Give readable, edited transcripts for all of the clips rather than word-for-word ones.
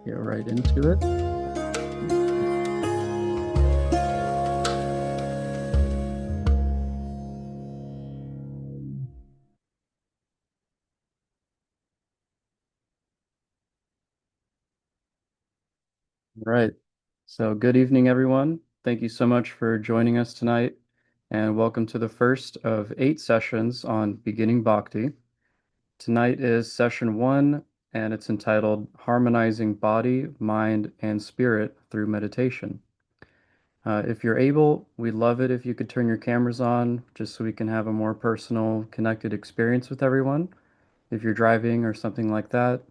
get right into it. Right. So, good evening, everyone. Thank you so much for joining us tonight, and welcome to the first of 8 sessions on beginning Bhakti. Tonight is session one, and it's entitled Harmonizing Body, Mind, and Spirit Through Meditation. If you're able, we'd love it if you could turn your cameras on just so we can have a more personal, connected experience with everyone. If you're driving or something like that,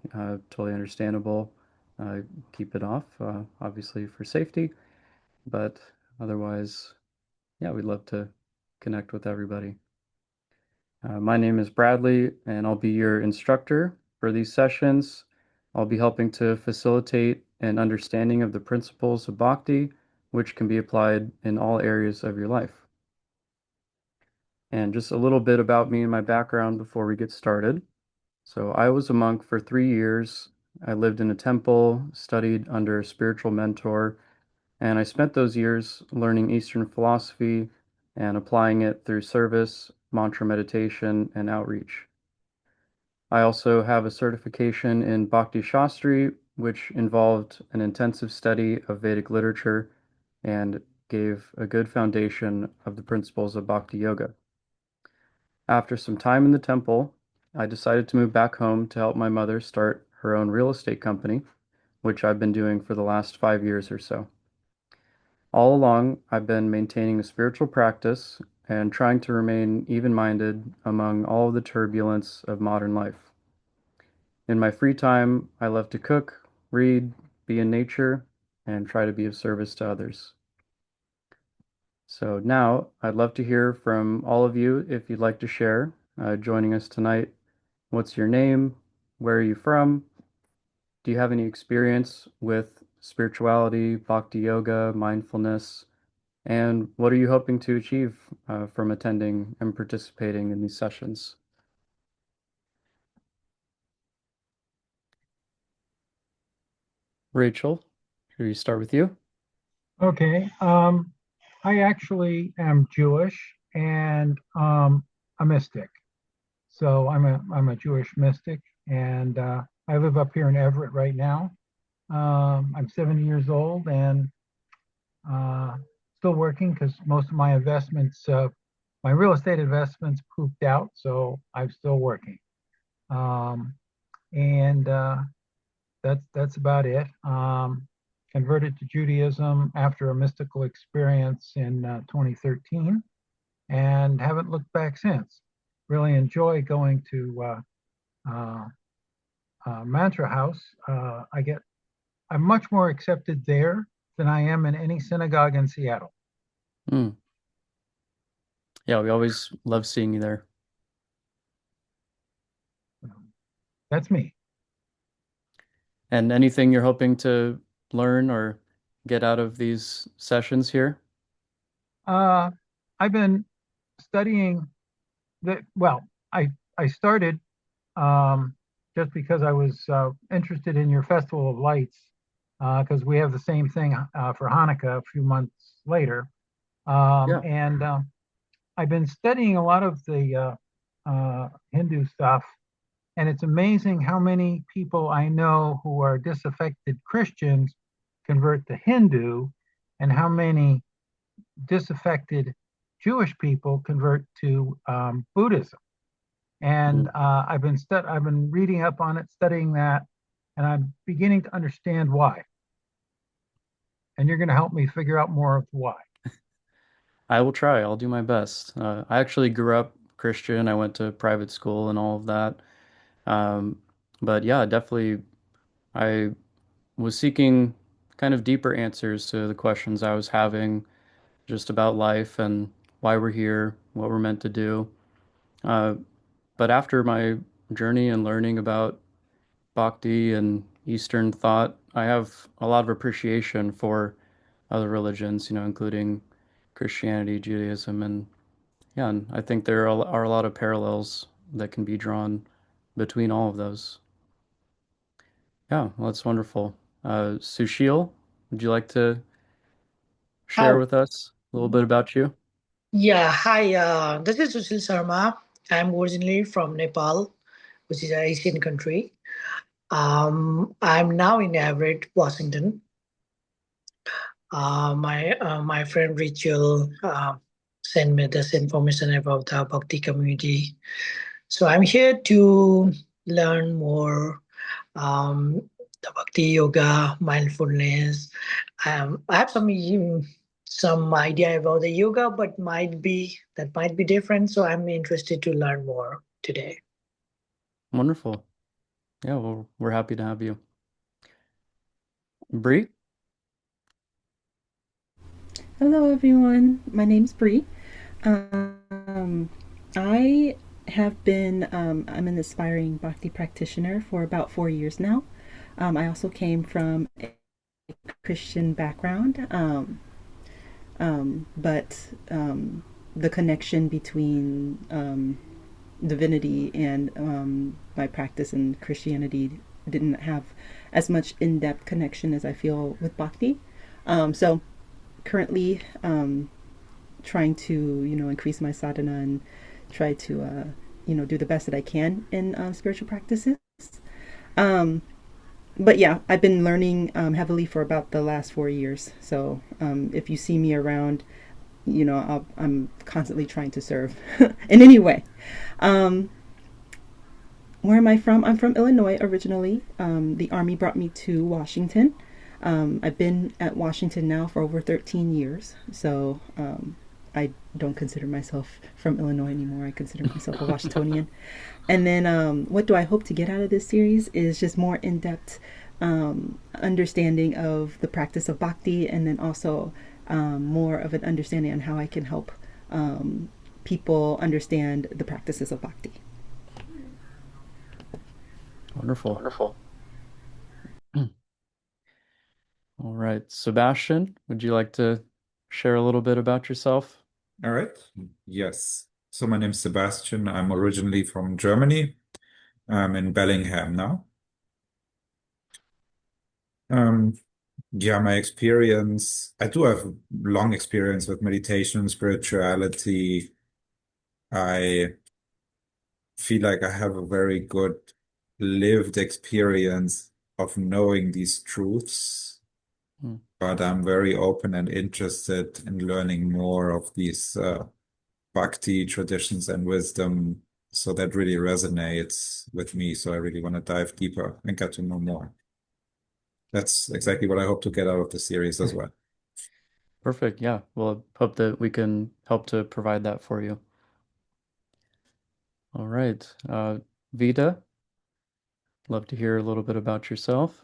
totally understandable. Uh, keep it off, obviously for safety, but otherwise, yeah, we'd love to connect with everybody. My name is Bradley, and I'll be your instructor for these sessions. I'll be helping to facilitate an understanding of the principles of Bhakti, which can be applied in all areas of your life. And just a little bit about me and my background before we get started. So I was a monk for 3 years. I lived in a temple, studied under a spiritual mentor, and I spent those years learning Eastern philosophy and applying it through service, mantra meditation, and outreach. I also have a certification in Bhakti Shastri, which involved an intensive study of Vedic literature and gave a good foundation of the principles of Bhakti Yoga. After some time in the temple, I decided to move back home to help my mother start her own real estate company, which I've been doing for the last 5 years or so. All along, I've been maintaining a spiritual practice and trying to remain even-minded among all of the turbulence of modern life. In my free time, I love to cook, read, be in nature, and try to be of service to others. So now I'd love to hear from all of you if you'd like to share, joining us tonight. What's your name? Where are you from? Do you have any experience with spirituality, bhakti yoga, mindfulness? And what are you hoping to achieve from attending and participating in these sessions? Rachel, should we start with you? Okay. I actually am Jewish and a mystic. So I'm a Jewish mystic, and I live up here in Everett right now. I'm 70 years old and uh, still working because most of my investments, my real estate investments, pooped out. So I'm still working, um, and that's about it. Converted to Judaism after a mystical experience in 2013 and haven't looked back since. Really enjoy going to uh, Mantra House. I'm much more accepted there than I am in any synagogue in Seattle. Hmm. Yeah, we always love seeing you there. That's me. And anything you're hoping to learn or get out of these sessions here? Uh, I've been studying the well. I started um, just because I was interested in your Festival of Lights, because we have the same thing for Hanukkah a few months later. Yeah. And I've been studying a lot of the Hindu stuff, and it's amazing how many people I know who are disaffected Christians convert to Hindu, and how many disaffected Jewish people convert to Buddhism. And Mm. I've been reading up on it, studying that, and I'm beginning to understand why. And you're going to help me figure out more of why. I will try. I'll do my best. I actually grew up Christian. I went to private school and all of that. Um, but yeah, definitely, I was seeking kind of deeper answers to the questions I was having just about life and why we're here, what we're meant to do. Uh, but after my journey and learning about Bhakti and Eastern thought, I have a lot of appreciation for other religions, including Christianity, Judaism, and yeah, and I think there are a lot of parallels that can be drawn between all of those. Yeah, well, that's wonderful. Sushil, would you like to share Hi. with us a little bit about you? Yeah, hi. This is Sushil Sharma. I'm originally from Nepal, which is an Asian country. I'm now in Everett, Washington. My friend Rachel sent me this information about the Bhakti community. So I'm here to learn more the Bhakti yoga, mindfulness. I have some idea about the yoga, but might be different. So I'm interested to learn more today. Wonderful. Yeah, well, we're happy to have you. Bree? Hello, everyone. My name's Bree. Um, I have been, I'm an aspiring Bhakti practitioner for about 4 years now. I also came from a Christian background, but the connection between divinity and my practice in Christianity didn't have as much in depth connection as I feel with Bhakti. So currently, trying to increase my sadhana and try to do the best that I can in spiritual practices. Um, but yeah, I've been learning heavily for about the last 4 years. So if you see me around, I'm constantly trying to serve in any way. Um, where am I from? I'm from Illinois originally. The Army brought me to Washington. I've been at Washington now for over 13 years. So I don't consider myself from Illinois anymore. I consider myself a Washingtonian. And then what do I hope to get out of this series is just more in depth understanding of the practice of bhakti, and then also more of an understanding on how I can help people understand the practices of bhakti. Wonderful. All right. Sebastian, would you like to share a little bit about yourself? All right. Yes. So my name's Sebastian. I'm originally from Germany. I'm in Bellingham now. Um, yeah, my experience, I do have long experience with meditation, spirituality. I feel like I have a very good lived experience of knowing these truths, Hmm. but I'm very open and interested in learning more of these Bhakti traditions and wisdom. So that really resonates with me. So I really want to dive deeper and get to know more. That's exactly what I hope to get out of the series as well. Perfect. Yeah. Well, I hope that we can help to provide that for you. All right. Vida, love to hear a little bit about yourself.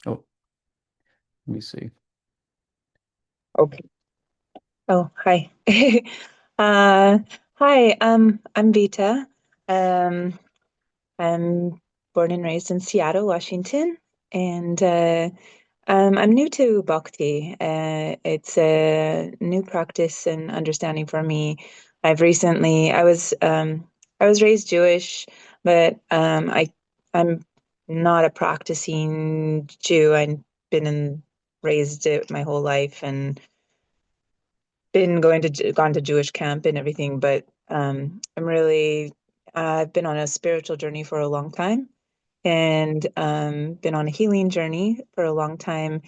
Oh, let me see. Okay. Oh, hi. Uh, Hi, I'm Vita. Um, I'm born and raised in Seattle, Washington, and I'm new to Bhakti. It's a new practice and understanding for me. I was raised Jewish, but I'm not a practicing Jew. I've been raised it my whole life and been gone to Jewish camp and everything, but I've been on a spiritual journey for a long time, and been on a healing journey for a long time,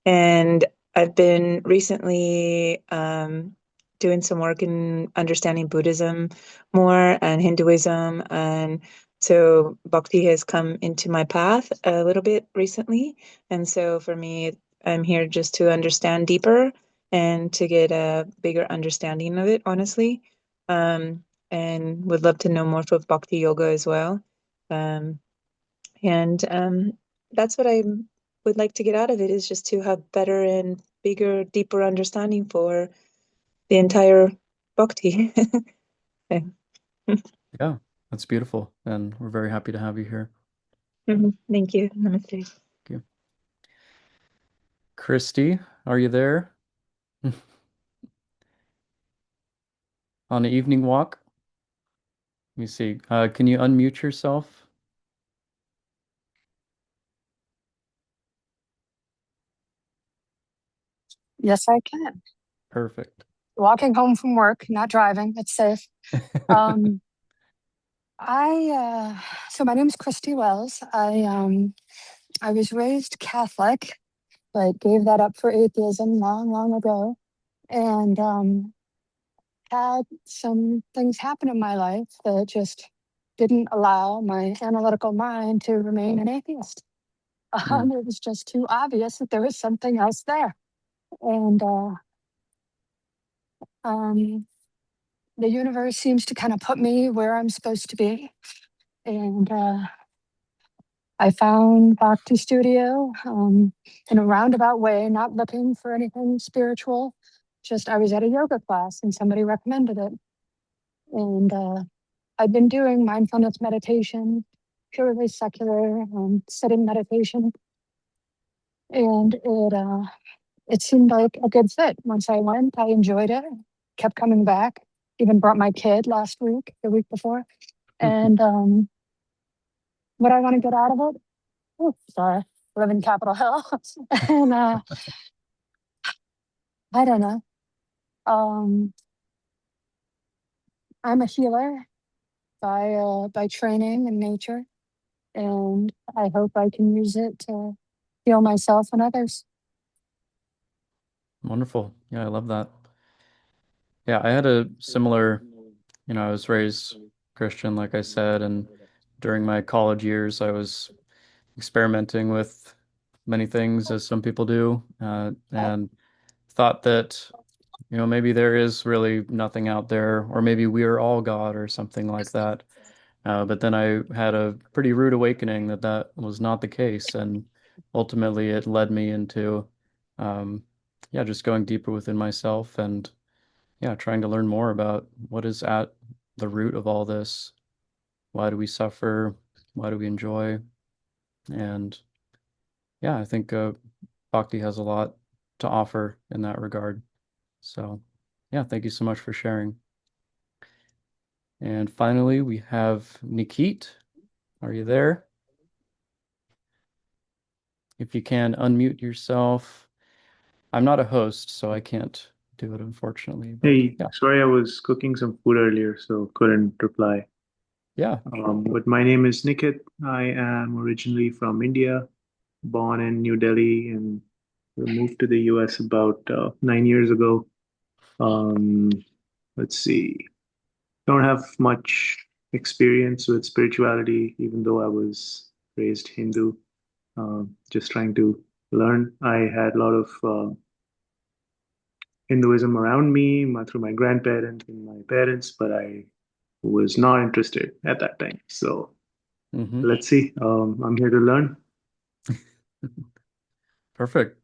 and I've been recently doing some work in understanding Buddhism more and Hinduism, and so Bhakti has come into my path a little bit recently, and so for me, I'm here just to understand deeper and to get a bigger understanding of it, honestly. And would love to know more of Bhakti Yoga as well. Um, and That's what I would like to get out of it, is just to have better and bigger, deeper understanding for the entire Bhakti. Okay. Yeah, that's beautiful. And we're very happy to have you here. Thank you. Namaste. Thank you. Christy, are you there? On the evening walk? Let me see. Can you unmute yourself? Yes, I can. Perfect. Walking home from work, not driving. It's safe. Um, so my name is Christy Wells. I was raised Catholic, but gave that up for atheism long, long ago, and had some things happen in my life that just didn't allow my analytical mind to remain an atheist. Mm, It was just too obvious that there was something else there, and um, the universe seems to kind of put me where I'm supposed to be. And I found Bhakti Studio in a roundabout way, not looking for anything spiritual. Just I was at a yoga class and somebody recommended it. And I've been doing mindfulness meditation, purely secular sitting meditation. And it seemed like a good fit. Once I went, I enjoyed it, kept coming back, even brought my kid last week, the week before. And what I want to get out of it, oh, sorry, live in Capitol Hill. And I don't know. Um, I'm a healer by training in nature, and I hope I can use it to heal myself and others. Wonderful. Yeah, I love that. Yeah, I had a similar, I was raised Christian, like I said, and during my college years, I was experimenting with many things, as some people do, and thought that, maybe there is really nothing out there, or maybe we are all God or something like that. But then I had a pretty rude awakening that that was not the case, and ultimately it led me into, um, yeah, just going deeper within myself and yeah, trying to learn more about what is at the root of all this. Why do we suffer? Why do we enjoy? And yeah, I think Bhakti has a lot to offer in that regard. So yeah, thank you so much for sharing. And finally, we have Nikit. Are you there? If you can unmute yourself. I'm not a host, so I can't do it, unfortunately, but Hey, yeah. sorry, I was cooking some food earlier, so couldn't reply. Yeah. But my name is Nikit. I am originally from India, born in New Delhi, and moved to the US about 9 years ago. Um, let's see, don't have much experience with spirituality, even though I was raised Hindu. Just trying to learn. I had a lot of Hinduism around me, through my grandparents and my parents, but I was not interested at that time. So Hmm. let's see. I'm here to learn. Perfect.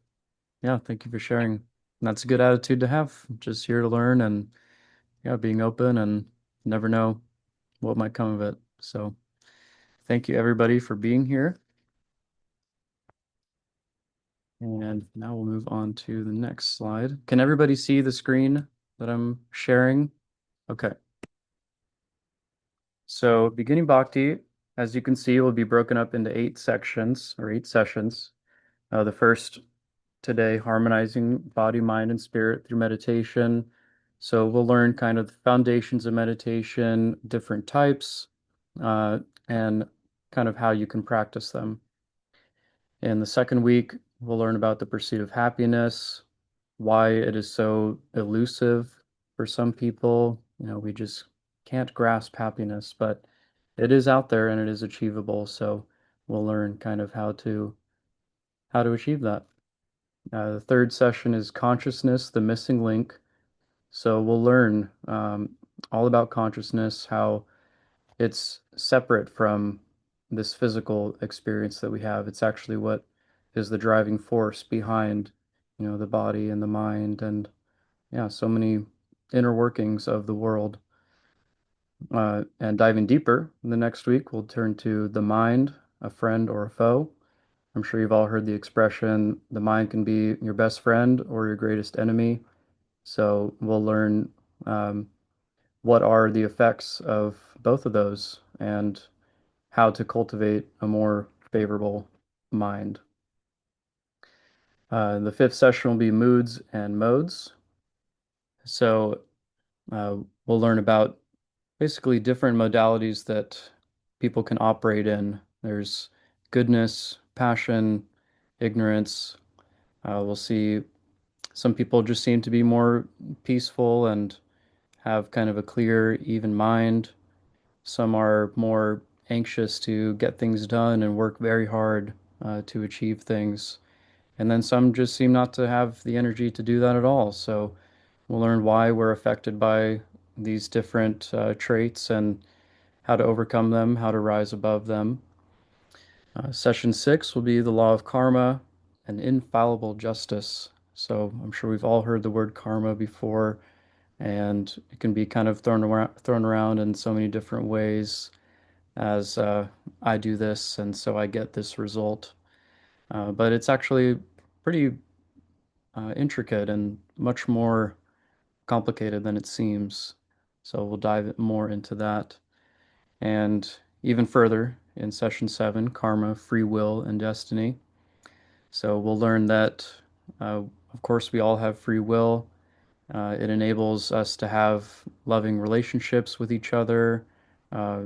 Yeah, thank you for sharing. And that's a good attitude to have. Just here to learn and yeah, being open and never know what might come of it. So thank you everybody for being here. And now we'll move on to the next slide. Can everybody see the screen that I'm sharing? Okay. So beginning Bhakti, as you can see, will be broken up into 8 sections or 8 sessions. The first today, harmonizing body, mind, and spirit through meditation. So we'll learn kind of the foundations of meditation, different types, uh, and kind of how you can practice them. In the second week, we'll learn about the pursuit of happiness, why it is so elusive for some people. We just can't grasp happiness, but it is out there and it is achievable. So we'll learn kind of how to achieve that. The third session is consciousness, the missing link. So we'll learn all about consciousness, how it's separate from this physical experience that we have. It's actually what is the driving force behind, the body and the mind and yeah, so many inner workings of the world. And diving deeper, the next week we'll turn to the mind, a friend or a foe. I'm sure you've all heard the expression, the mind can be your best friend or your greatest enemy. So we'll learn um, what are the effects of both of those and how to cultivate a more favorable mind. The fifth session will be moods and modes. So we'll learn about basically different modalities that people can operate in. There's goodness, passion, ignorance. We'll see some people just seem to be more peaceful and have kind of a clear, even mind. Some are more anxious to get things done and work very hard to achieve things. And then some just seem not to have the energy to do that at all. So we'll learn why we're affected by these different traits and how to overcome them, how to rise above them. Session 6 will be the law of karma and infallible justice. So I'm sure we've all heard the word karma before, and it can be kind of thrown around in so many different ways as I do this, and so I get this result. But it's actually pretty intricate and much more complicated than it seems. So we'll dive more into that. And even further in session 7, karma, free will, and destiny. So we'll learn that, of course, we all have free will. It enables us to have loving relationships with each other, uh,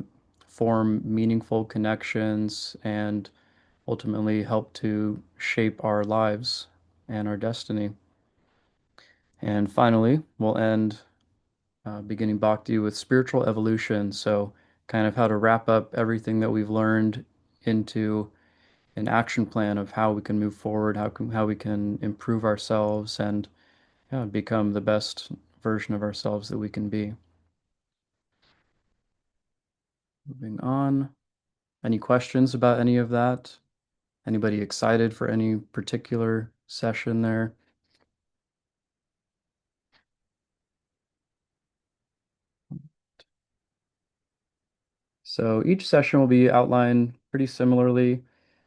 form meaningful connections, and ultimately help to shape our lives and our destiny. And finally, we'll end beginning Bhakti with spiritual evolution. So, kind of how to wrap up everything that we've learned into an action plan of how we can move forward, how we can improve ourselves and become the best version of ourselves that we can be. Moving on. Any questions about any of that? Anybody excited for any particular session there? So each session will be outlined pretty similarly.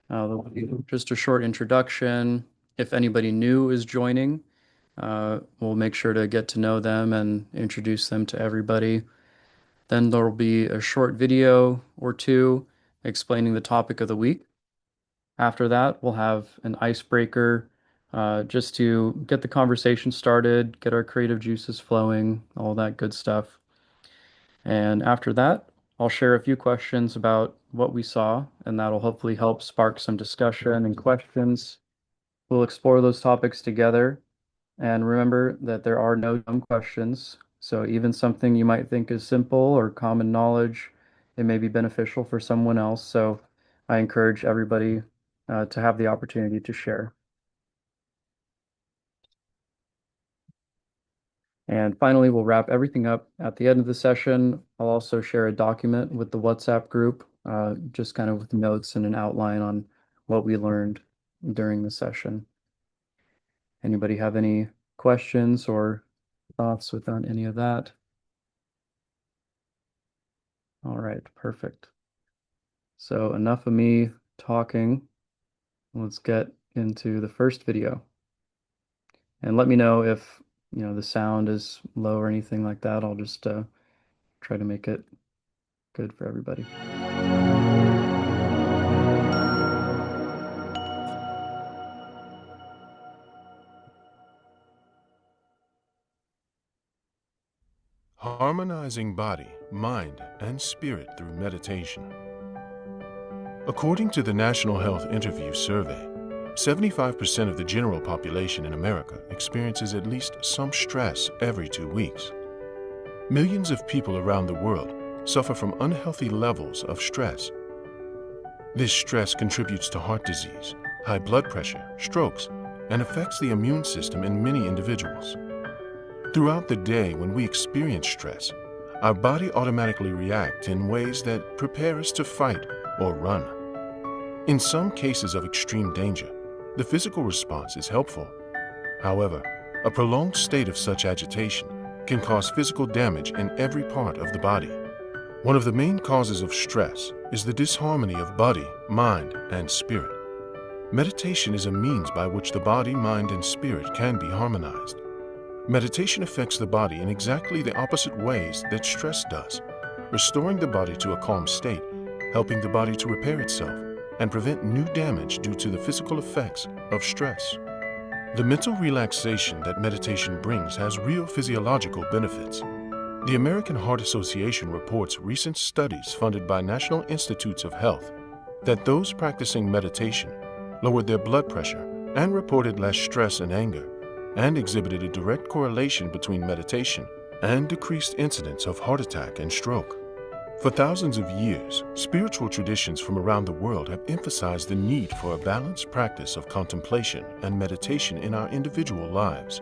There'll be just a short introduction. If anybody new is joining, we'll make sure to get to know them and introduce them to everybody. Then there'll be a short video or two explaining the topic of the week. After that, we'll have an icebreaker just to get the conversation started, get our creative juices flowing, all that good stuff. And after that, I'll share a few questions about what we saw, and that'll hopefully help spark some discussion and questions. We'll explore those topics together. And remember that there are no dumb questions. So even something you might think is simple or common knowledge, it may be beneficial for someone else. So I encourage everybody to have the opportunity to share. And finally, we'll wrap everything up at the end of the session. I'll also share a document with the WhatsApp group, just kind of with notes and an outline on what we learned during the session. Anybody have any questions or thoughts without any of that? All right, perfect. So enough of me talking. Let's get into the first video. And let me know if, the sound is low or anything like that. I'll just try to make it good for everybody. Harmonizing body, mind, and spirit through meditation. According to the National Health Interview Survey, 75% of the general population in America experiences at least some stress every 2 weeks. Millions of people around the world suffer from unhealthy levels of stress. This stress contributes to heart disease, high blood pressure, strokes, and affects the immune system in many individuals. Throughout the day when we experience stress, our body automatically reacts in ways that prepare us to fight or run. In some cases of extreme danger, the physical response is helpful. However, a prolonged state of such agitation can cause physical damage in every part of the body. One of the main causes of stress is the disharmony of body, mind, and spirit. Meditation is a means by which the body, mind, and spirit can be harmonized. Meditation affects the body in exactly the opposite ways that stress does, restoring the body to a calm state, helping the body to repair itself, and prevent new damage due to the physical effects of stress. The mental relaxation that meditation brings has real physiological benefits. The American Heart Association reports recent studies funded by National Institutes of Health that those practicing meditation lowered their blood pressure and reported less stress and anger, and exhibited a direct correlation between meditation and decreased incidence of heart attack and stroke. For thousands of years, spiritual traditions from around the world have emphasized the need for a balanced practice of contemplation and meditation in our individual lives.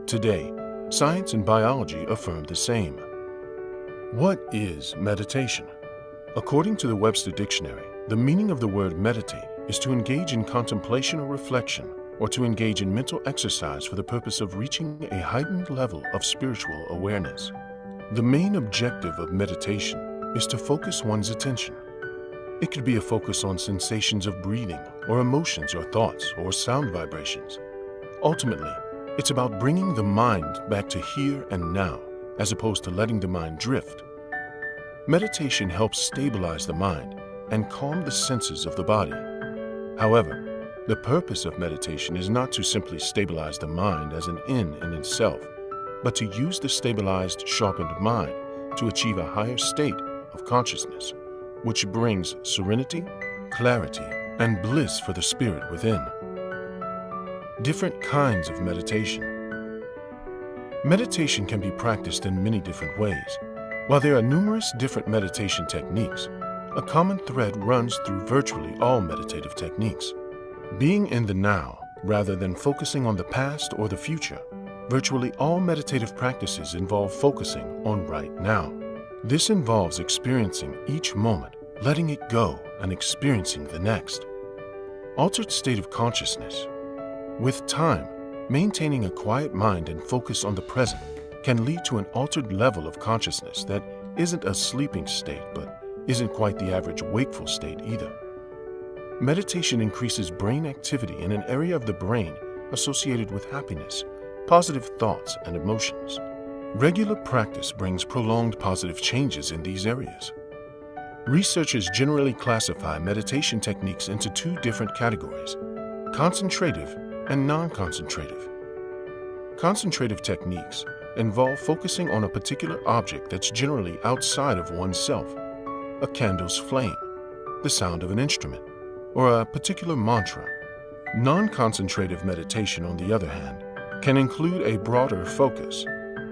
Today, science and biology affirm the same. What is meditation? According to the Webster Dictionary, the meaning of the word meditate is to engage in contemplation or reflection, or to engage in mental exercise for the purpose of reaching a heightened level of spiritual awareness. The main objective of meditation is to focus one's attention. It could be a focus on sensations of breathing, or emotions or thoughts, or sound vibrations. Ultimately, it's about bringing the mind back to here and now, as opposed to letting the mind drift. Meditation helps stabilize the mind and calm the senses of the body. However, the purpose of meditation is not to simply stabilize the mind as an end in itself, but to use the stabilized, sharpened mind to achieve a higher state of consciousness, which brings serenity, clarity, and bliss for the spirit within. Different kinds of meditation. Meditation can be practiced in many different ways. While there are numerous different meditation techniques, a common thread runs through virtually all meditative techniques. Being in the now, rather than focusing on the past or the future, virtually all meditative practices involve focusing on right now. This involves experiencing each moment, letting it go, and experiencing the next. Altered state of consciousness. With time, maintaining a quiet mind and focus on the present can lead to an altered level of consciousness that isn't a sleeping state, but isn't quite the average wakeful state either. Meditation increases brain activity in an area of the brain associated with happiness, positive thoughts, and emotions. Regular practice brings prolonged positive changes in these areas. Researchers generally classify meditation techniques into two different categories: concentrative and non-concentrative. Concentrative techniques involve focusing on a particular object that's generally outside of oneself: a candle's flame, the sound of an instrument, or a particular mantra. Non-concentrative meditation, on the other hand, can include a broader focus: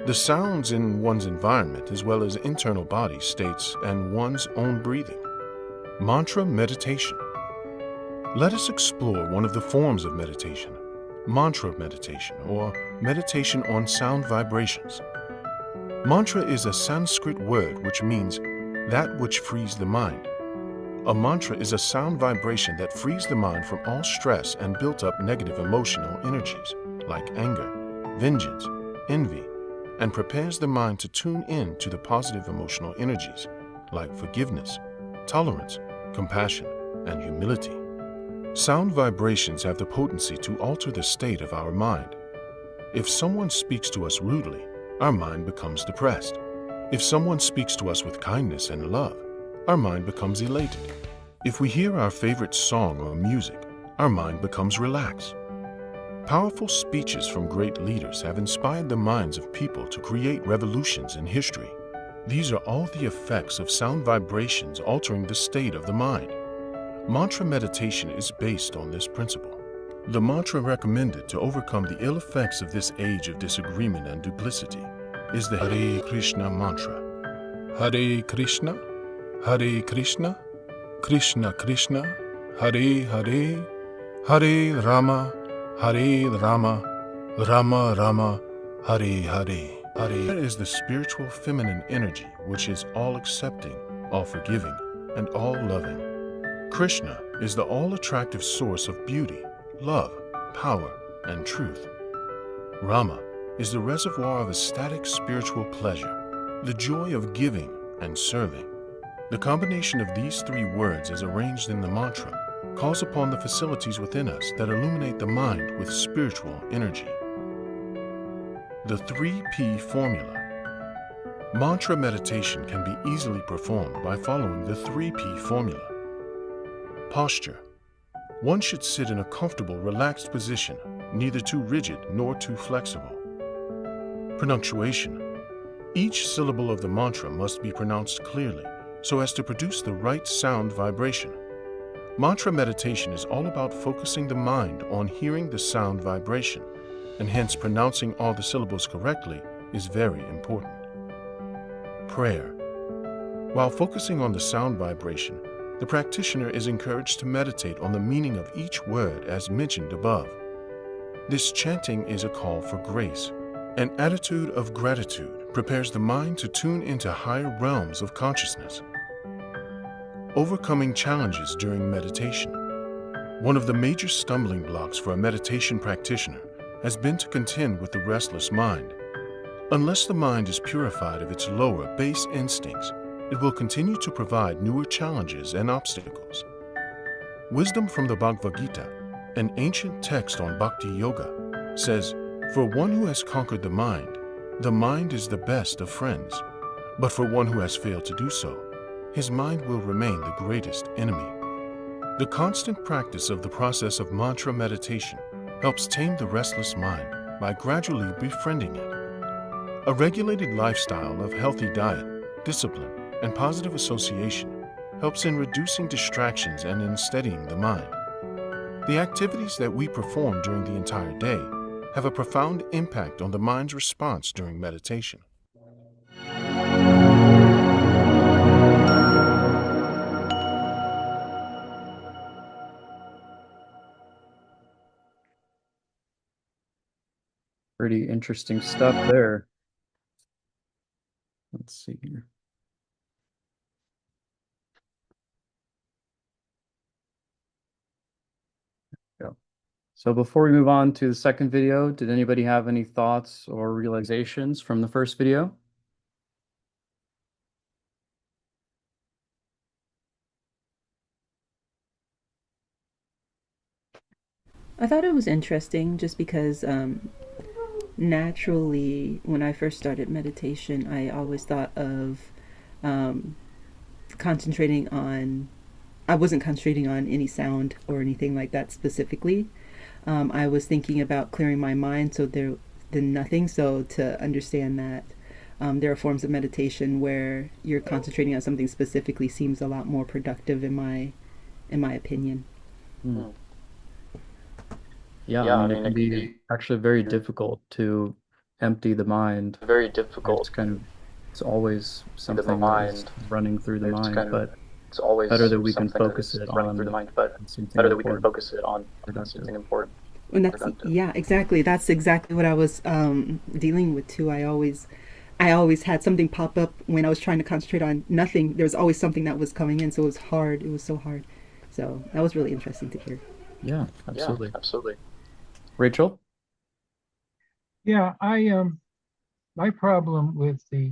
the sounds in one's environment as well as internal body states and one's own breathing. Mantra meditation. Let us explore one of the forms of meditation: mantra meditation, or meditation on sound vibrations. Mantra is a Sanskrit word which means that which frees the mind. A mantra is a sound vibration that frees the mind from all stress and built-up negative emotional energies like anger, vengeance, envy, and prepares the mind to tune in to the positive emotional energies like forgiveness, tolerance, compassion, and humility. Sound vibrations have the potency to alter the state of our mind. If someone speaks to us rudely, our mind becomes depressed. If someone speaks to us with kindness and love, our mind becomes elated. If we hear our favorite song or music, our mind becomes relaxed. Powerful speeches from great leaders have inspired the minds of people to create revolutions in history. These are all the effects of sound vibrations altering the state of the mind. Mantra meditation is based on this principle. The mantra recommended to overcome the ill effects of this age of disagreement and duplicity is the Hare Krishna mantra. Hare Krishna, Hare Krishna, Krishna Krishna, Hare Hare, Hare Rama, Hare Rama, Rama Rama, Hare Hare. Hare is the spiritual feminine energy which is all-accepting, all-forgiving, and all-loving. Krishna is the all-attractive source of beauty, love, power, and truth. Rama is the reservoir of ecstatic spiritual pleasure, the joy of giving and serving. The combination of these three words as arranged in the mantra calls upon the facilities within us that illuminate the mind with spiritual energy. the 3P formula. Mantra meditation can be easily performed by following the 3P formula. Posture. One should sit in a comfortable, relaxed position, neither too rigid nor too flexible. Pronunciation. Each syllable of the mantra must be pronounced clearly so as to produce the right sound vibration. Mantra meditation is all about focusing the mind on hearing the sound vibration, and hence pronouncing all the syllables correctly is very important. Prayer. While focusing on the sound vibration, the practitioner is encouraged to meditate on the meaning of each word as mentioned above. This chanting is a call for grace. An attitude of gratitude prepares the mind to tune into higher realms of consciousness. Overcoming challenges during meditation. One of the major stumbling blocks for a meditation practitioner has been to contend with the restless mind. Unless the mind is purified of its lower base instincts, it will continue to provide newer challenges and obstacles. Wisdom from the Bhagavad Gita, an ancient text on Bhakti Yoga, says, "For one who has conquered the mind is the best of friends. But for one who has failed to do so, his mind will remain the greatest enemy." The constant practice of the process of mantra meditation helps tame the restless mind by gradually befriending it. A regulated lifestyle of healthy diet, discipline, and positive association helps in reducing distractions and in steadying the mind. The activities that we perform during the entire day have a profound impact on the mind's response during meditation. Pretty interesting stuff there. Let's see here. Go. So before we move on to the second video, did anybody have any thoughts or realizations from the first video? I thought it was interesting just because naturally, when I first started meditation, I always thought of um, concentrating on, I wasn't concentrating on any sound or anything like that specifically. I was thinking about clearing my mind so there then nothing. So to understand that there are forms of meditation where you're concentrating on something specifically seems a lot more productive in my opinion. Hmm. Yeah, I mean, it can be actually very difficult to empty the mind. It's always something that is running through the mind, but better that we can focus it on something important, productive. And that's yeah, exactly. That's exactly what I was dealing with too. I always had something pop up when I was trying to concentrate on nothing. There was always something that was coming in, so it was hard. It was so hard. So that was really interesting to hear. Yeah, absolutely. Rachel? Yeah, my problem with the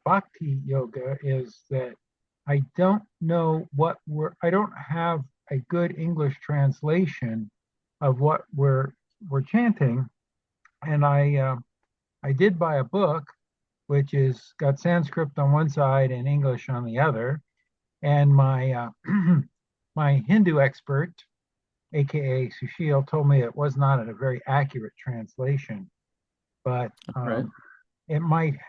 bhakti yoga is that I don't know I don't have a good English translation of what we're chanting, and I did buy a book which is got Sanskrit on one side and English on the other, and my my Hindu expert, aka Sushil, told me it was not a very accurate translation, but Right. it might.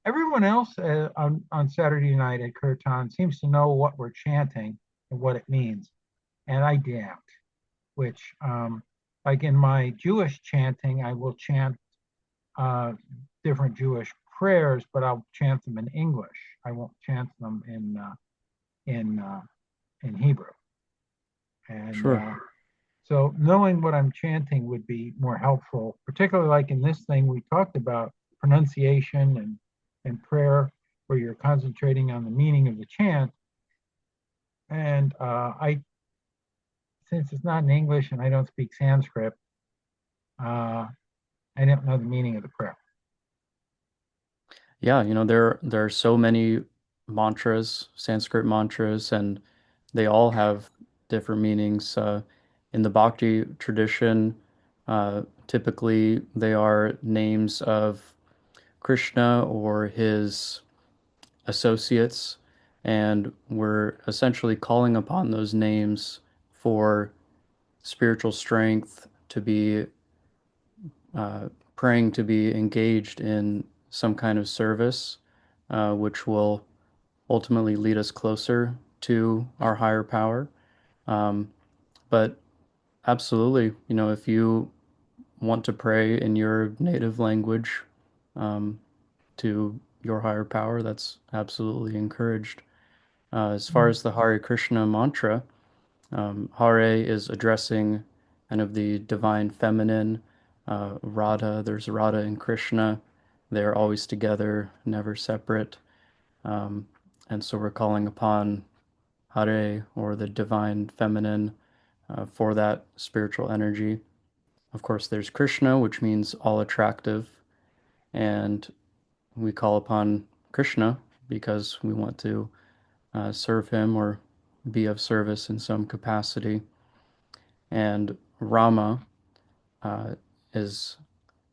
Everyone else on Saturday night at Kirtan seems to know what we're chanting and what it means, and I don't. Which, like in my Jewish chanting, I will chant different Jewish prayers, but I'll chant them in English. I won't chant them in Hebrew. And Sure. so knowing what I'm chanting would be more helpful, particularly like in this thing we talked about pronunciation and prayer, where you're concentrating on the meaning of the chant. And since it's not in English and I don't speak Sanskrit, I don't know the meaning of the prayer. Yeah, there are so many mantras, Sanskrit mantras, and they all have different meanings. In the Bhakti tradition, Typically, they are names of Krishna or his associates, and we're essentially calling upon those names for spiritual strength to be uh, praying to be engaged in some kind of service, which will ultimately lead us closer to our higher power. Um, but absolutely, if you want to pray in your native language um, to your higher power, that's absolutely encouraged. As far as the Hare Krishna mantra, Hare is addressing kind of the divine feminine, Radha. There's Radha and Krishna. They're always together, never separate. Um, and so we're calling upon Hare or the divine feminine for that spiritual energy. Of course, there's Krishna, which means all attractive. And we call upon Krishna because we want to serve him or be of service in some capacity. And Rama uh, is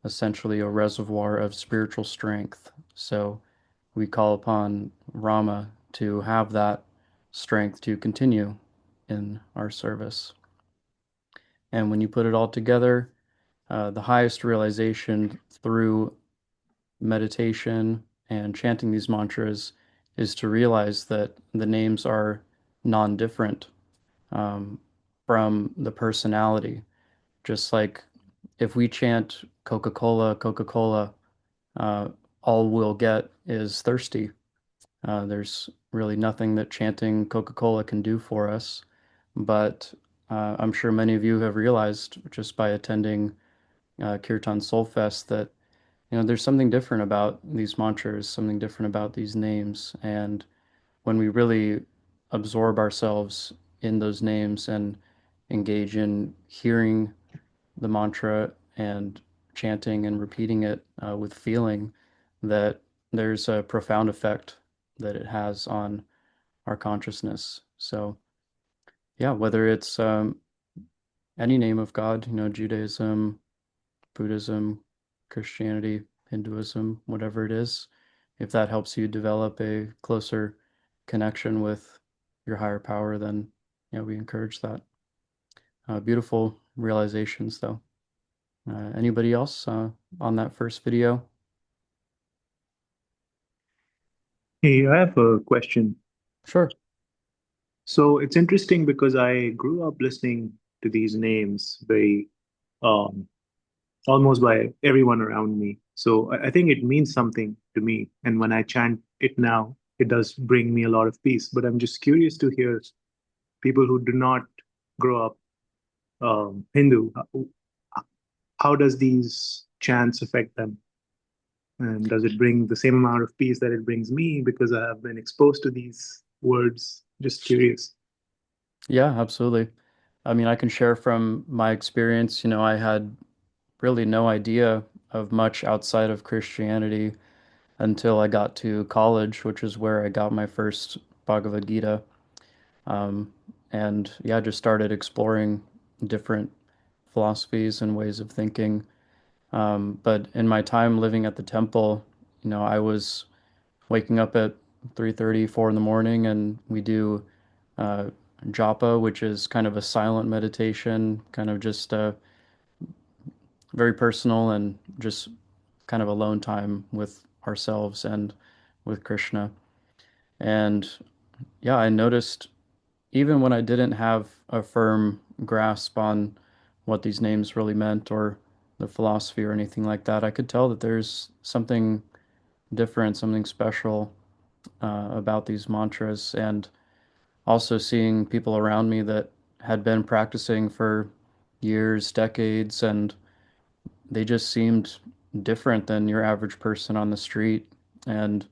essentially a reservoir of spiritual strength. So we call upon Rama to have that strength to continue in our service. And when you put it all together, the highest realization through meditation and chanting these mantras is to realize that the names are non-different um, from the personality. Just like if we chant Coca-Cola, Coca-Cola, uh, all we'll get is thirsty. There's really nothing that chanting Coca-Cola can do for us. But I'm sure many of you have realized just by attending Kirtan Soul Fest that there's something different about these mantras, something different about these names. And when we really absorb ourselves in those names and engage in hearing the mantra and chanting and repeating it with feeling, that there's a profound effect that it has on our consciousness. So, yeah, whether it's any name of God, Judaism, Buddhism, Christianity, Hinduism, whatever it is, if that helps you develop a closer connection with your higher power, then we encourage that. Beautiful realizations, though. Anybody else on that first video? Hey, I have a question. Sure. So it's interesting because I grew up listening to these names very um, almost by everyone around me. So I think it means something to me. And when I chant it now, it does bring me a lot of peace. But I'm just curious to hear people who do not grow up Hindu. How does these chants affect them? And does it bring the same amount of peace that it brings me because I have been exposed to these words? Just curious. Yeah, absolutely. I mean, I can share from my experience. I had really no idea of much outside of Christianity until I got to college, which is where I got my first Bhagavad Gita. Um, and yeah, just started exploring different philosophies and ways of thinking. But in my time living at the temple, I was waking up at 3:30, 4 in the morning, and we do uh, japa, which is kind of a silent meditation, kind of just very personal and just kind of alone time with ourselves and with Krishna. And yeah, I noticed even when I didn't have a firm grasp on what these names really meant or the philosophy or anything like that, I could tell that there's something different, something special about these mantras. And also seeing people around me that had been practicing for years, decades, and they just seemed different than your average person on the street. And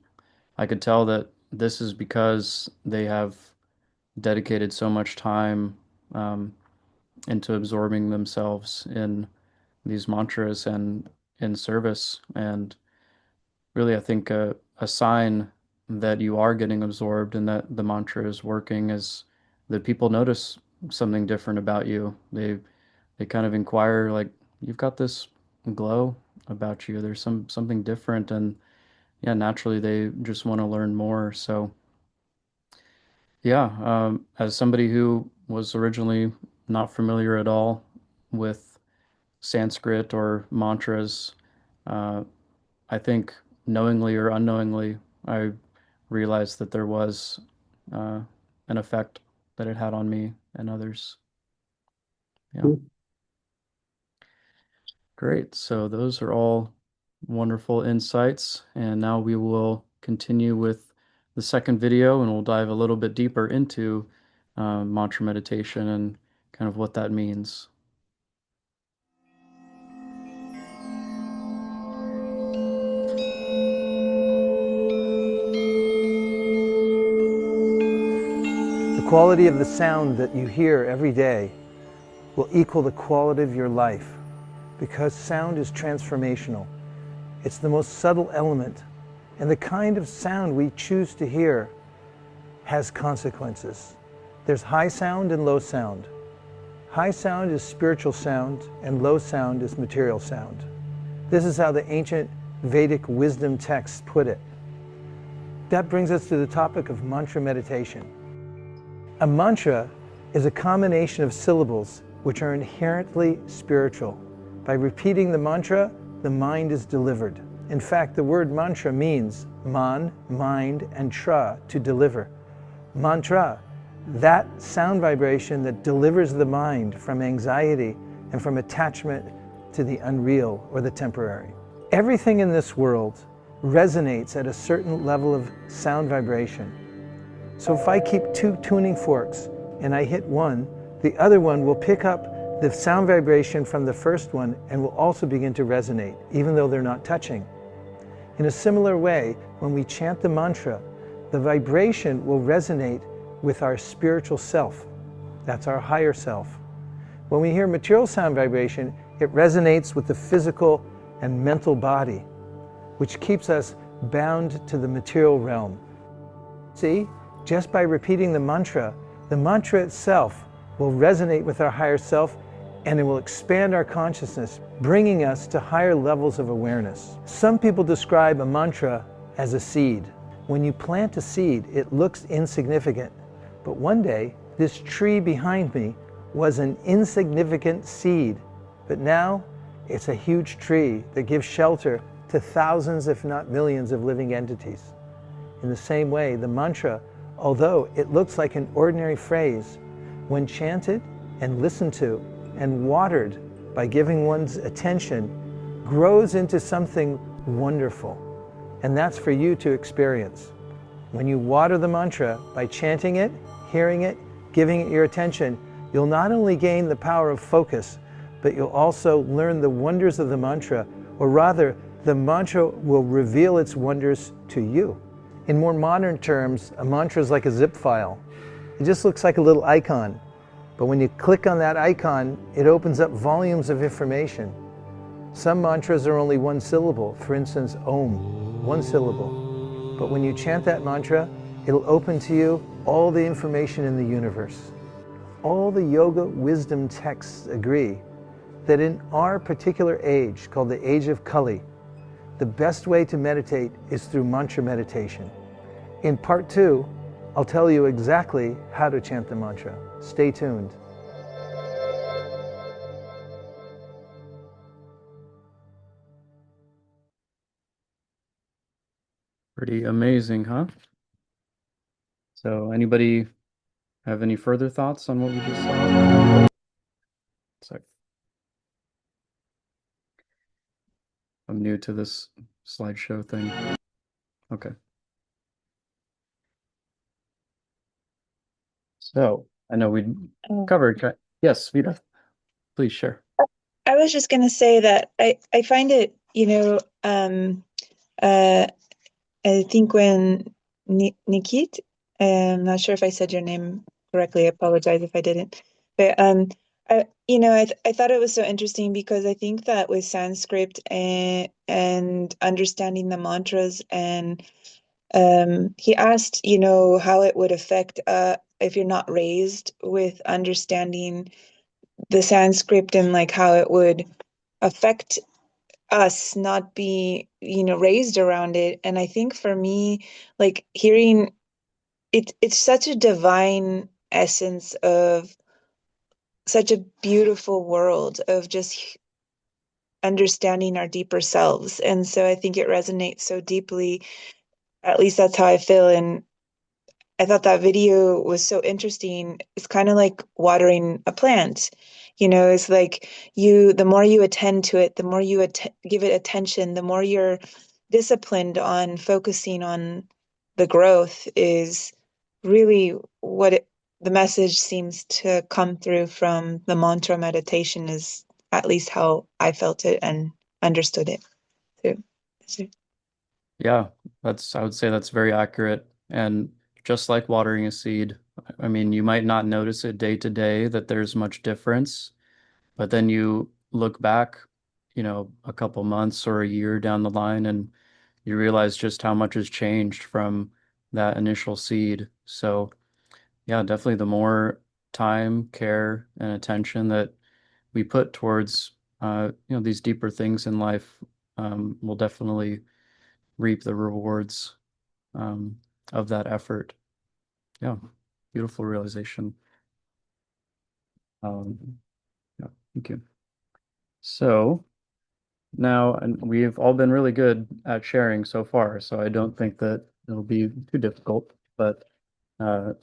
I could tell that this is because they have dedicated so much time um, into absorbing themselves in these mantras and in service. And really, I think a sign that you are getting absorbed and that the mantra is working is that people notice something different about you. They kind of inquire like, you've got this glow about you. There's something different, and yeah, naturally they just want to learn more. So yeah, as somebody who was originally not familiar at all with Sanskrit or mantras, uh, I think knowingly or unknowingly, I realized that there was uh, an effect that it had on me and others. Yeah, great. So those are all wonderful insights. And now we will continue with the second video and we'll dive a little bit deeper into mantra meditation and kind of what that means. The quality of the sound that you hear every day will equal the quality of your life, because sound is transformational. It's the most subtle element, and the kind of sound we choose to hear has consequences. There's high sound and low sound. High sound is spiritual sound, and low sound is material sound. This is how the ancient Vedic wisdom texts put it. That brings us to the topic of mantra meditation. A mantra is a combination of syllables which are inherently spiritual. By repeating the mantra, the mind is delivered. In fact, the word mantra means man, mind, and tra, to deliver. Mantra, that sound vibration that delivers the mind from anxiety and from attachment to the unreal or the temporary. Everything in this world resonates at a certain level of sound vibration. So if I keep two tuning forks and I hit one, the other one will pick up the sound vibration from the first one and will also begin to resonate, even though they're not touching. In a similar way, when we chant the mantra, the vibration will resonate with our spiritual self. That's our higher self. When we hear material sound vibration, it resonates with the physical and mental body, which keeps us bound to the material realm. See? Just by repeating the mantra itself will resonate with our higher self, and it will expand our consciousness, bringing us to higher levels of awareness. Some people describe a mantra as a seed. When you plant a seed, it looks insignificant. But one day, this tree behind me was an insignificant seed. But now, it's a huge tree that gives shelter to thousands, if not millions, of living entities. In the same way, the mantra, although it looks like an ordinary phrase, when chanted and listened to and watered by giving one's attention, grows into something wonderful. And that's for you to experience. When you water the mantra by chanting it, hearing it, giving it your attention, you'll not only gain the power of focus, but you'll also learn the wonders of the mantra, or rather, the mantra will reveal its wonders to you. In more modern terms, a mantra is like a zip file. It just looks like a little icon. But when you click on that icon, it opens up volumes of information. Some mantras are only one syllable. For instance, Om, one syllable. But when you chant that mantra, it'll open to you all the information in the universe. All the yoga wisdom texts agree that in our particular age, called the age of Kali, the best way to meditate is through mantra meditation. In part 2, I'll tell you exactly how to chant the mantra. Stay tuned. Pretty amazing, huh? So anybody have any further thoughts on what we just saw? Sorry. I'm new to this slideshow thing. Okay. So I know we covered. Yes, Vita, please share. I was just going to say that I find it, I think when Nikit, I'm not sure if I said your name correctly. I apologize if I didn't. But I thought it was so interesting because I think that with Sanskrit and understanding the mantras, and he asked, how it would affect if you're not raised with understanding the Sanskrit, and like how it would affect us, not be, raised around it. And I think for me, like hearing it's such a divine essence of such a beautiful world of just understanding our deeper selves. And so I think it resonates so deeply. At least that's how I feel. And I thought that video was so interesting. It's kind of like watering a plant. It's like the more you attend to it, the more you give it attention, the more you're disciplined on focusing on the growth is really the message seems to come through from the mantra meditation is at least how I felt it and understood it. So, Yeah, I would say that's very accurate. And just like watering a seed, I mean, you might not notice it day to day that there's much difference, but then you look back, a couple months or a year down the line and you realize just how much has changed from that initial seed. So, yeah, definitely the more time, care, and attention that we put towards, these deeper things in life, will definitely reap the rewards of that effort. Yeah, beautiful realization. Yeah, thank you. So now, and we've all been really good at sharing so far, so I don't think that it'll be too difficult. But uh,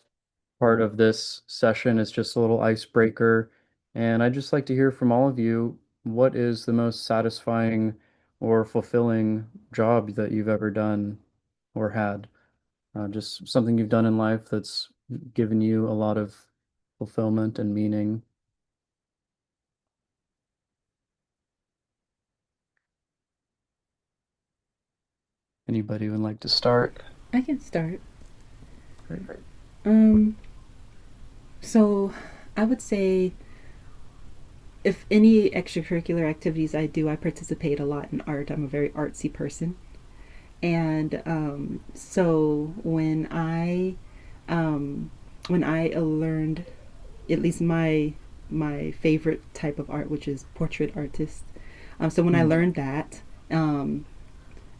part of this session is just a little icebreaker, and I'd just like to hear from all of you, what is the most satisfying or fulfilling job that you've ever done or had? Just something you've done in life that's given you a lot of fulfillment and meaning. Anybody would like to start? I can start. Great. Um, so I would say if any extracurricular activities I do, I participate a lot in art. I'm a very artsy person. And so when I learned at least my favorite type of art, which is portrait artist. So when I learned that, and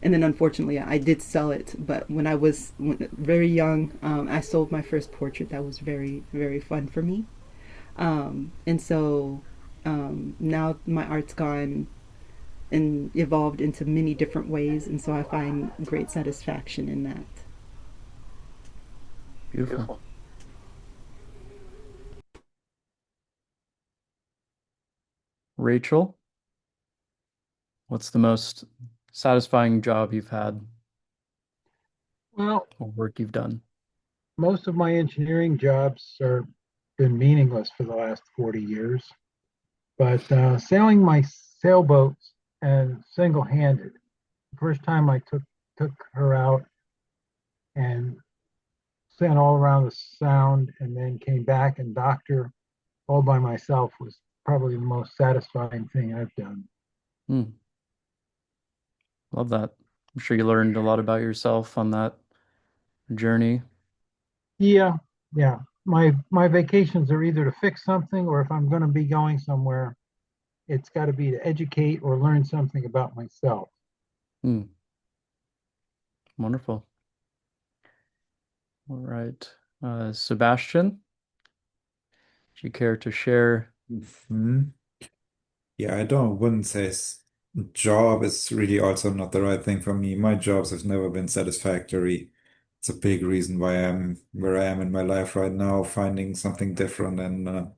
then unfortunately I did sell it, but when I was very young, I sold my first portrait. That was very, very fun for me. And so now my art's gone and evolved into many different ways, and so I find great satisfaction in that. Beautiful. Rachel, what's the most satisfying job you've had Well, or work you've done? most of my engineering jobs are been meaningless for the last 40 years, but sailing my sailboats and single-handed, the first time I took her out and sent all around the sound and then came back and docked her all by myself was probably the most satisfying thing I've done. Hmm, love that. I'm sure you learned a lot about yourself on that journey. Yeah, yeah. My vacations are either to fix something or if I'm going to be going somewhere, it's got to be to educate or learn something about myself. Hmm, wonderful. All right. Sebastian, do you care to share? Mhm. Yeah, wouldn't say job is really also not the right thing for me. My jobs have never been satisfactory. It's a big reason why I'm where I am in my life right now, finding something different and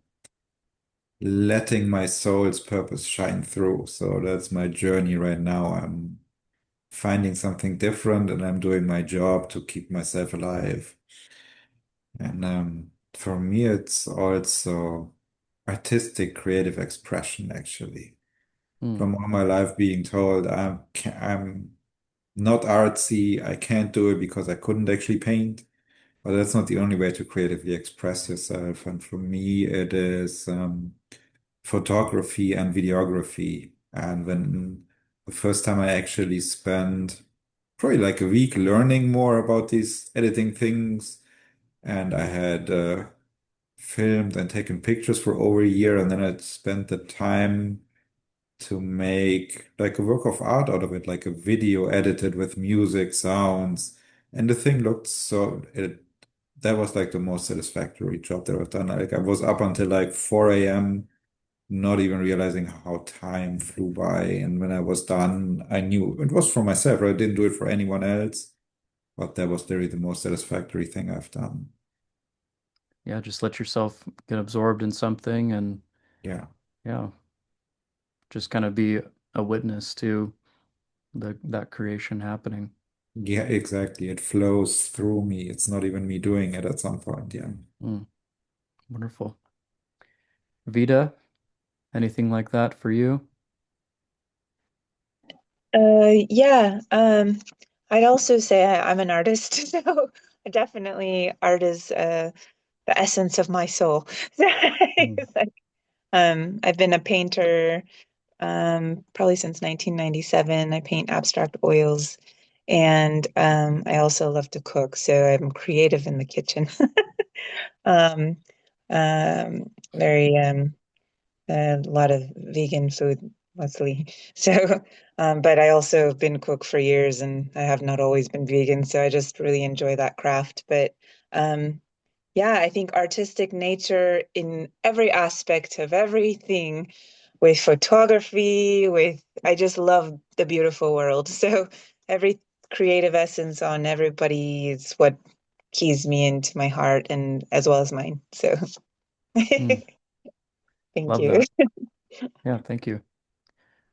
letting my soul's purpose shine through. So that's my journey right now. I'm finding something different and I'm doing my job to keep myself alive. And for me, it's also artistic, creative expression, actually. Hmm, From all my life being told I'm not artsy, I can't do it because I couldn't actually paint. But that's not the only way to creatively express yourself. And for me, it is photography and videography. And when the first time I actually spent probably like a week learning more about these editing things, and I had filmed and taken pictures for over a year, and then I spent the time to make like a work of art out of it, like a video edited with music, sounds, and the thing looked so that was like the most satisfactory job that I've done. Like I was up until like 4 a.m., not even realizing how time flew by. And when I was done, I knew it was for myself, right? I didn't do it for anyone else, but that was really the most satisfactory thing I've done. Yeah, just let yourself get absorbed in something and Yeah. yeah, just kind of be a witness to that creation happening. Yeah, exactly. It flows through me. It's not even me doing it at some point. Yeah. Mm, wonderful. Vida, anything like that for you? Yeah, I'd also say I'm an artist, so definitely art is the essence of my soul. Mm. It's like, I've been a painter probably since 1997. I paint abstract oils, and I also love to cook, so I'm creative in the kitchen. Um, very a lot of vegan food mostly. So, but I also have been cook for years, and I have not always been vegan, so I just really enjoy that craft. But um, yeah, I think artistic nature in every aspect of everything, with photography, with I just love the beautiful world. So every creative essence on everybody is what keys me into my heart and as well as mine. So Mm, thank love you. that. Yeah, thank you.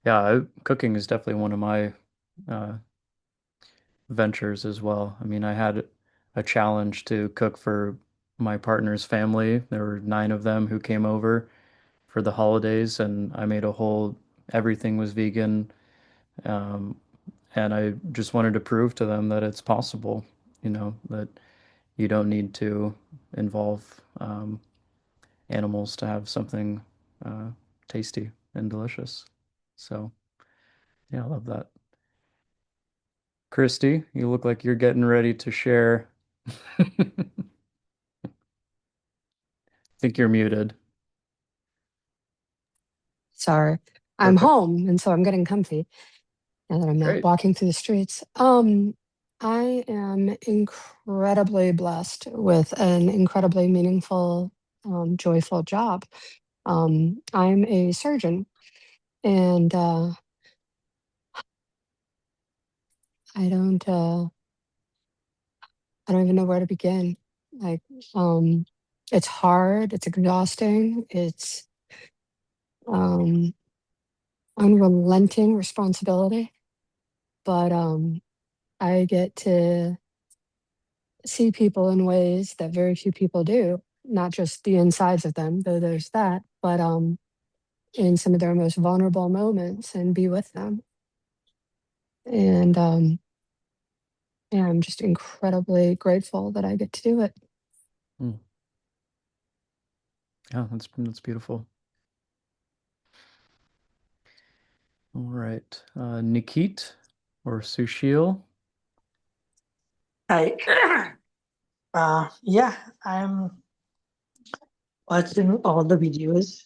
Yeah, cooking is definitely one of my uh, ventures as well. I mean, I had a challenge to cook for my partner's family. There were 9 of them who came over for the holidays, and I made a whole, everything was vegan. Um, and I just wanted to prove to them that it's possible, that you don't need to involve animals to have something uh, tasty and delicious. So, yeah, I love that. Christy, you look like you're getting ready to share. Think you're muted. Sorry. I'm Perfect. home, and so I'm getting comfy now that I'm not Great. walking through the streets. I am incredibly blessed with an incredibly meaningful, joyful job. I'm a surgeon, and I don't, I don't even know where to begin. Like, it's hard, it's exhausting, it's um, unrelenting responsibility, but I get to see people in ways that very few people do, not just the insides of them, though there's that, but in some of their most vulnerable moments and be with them. And yeah, I'm just incredibly grateful that I get to do it. Mm. Yeah, that's beautiful. All right. Nikit or Sushil? I yeah, I'm watching all the videos.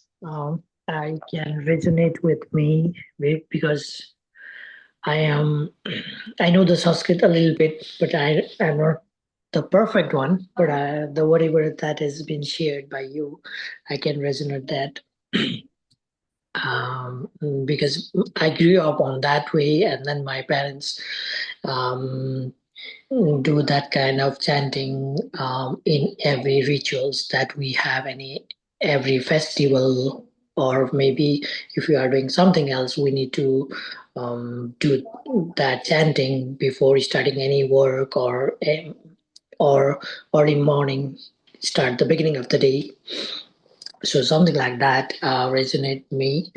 I can resonate with me because I am I know the Sanskrit a little bit, but I'm not the perfect one. But the whatever that has been shared by you, I can resonate that. Because I grew up on that way, and then my parents um, do that kind of chanting in every rituals that we have, any every festival, or maybe if we are doing something else, we need to do that chanting before starting any work, or in morning start the beginning of the day. So something like that resonate me.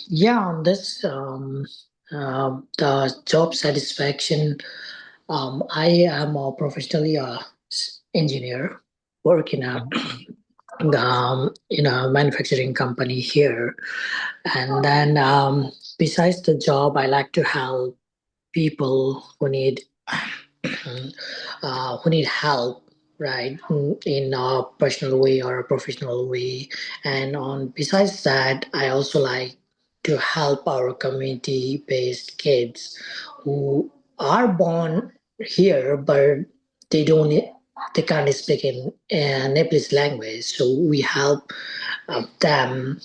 Yeah, on this the job satisfaction. I am professionally a engineer, work in a manufacturing company here, and then besides the job, I like to help people who need help, right, in a personal way or a professional way. And on besides that, I also like to help our community-based kids who are born here, but they don't they can't speak in Nepalese language. So we help them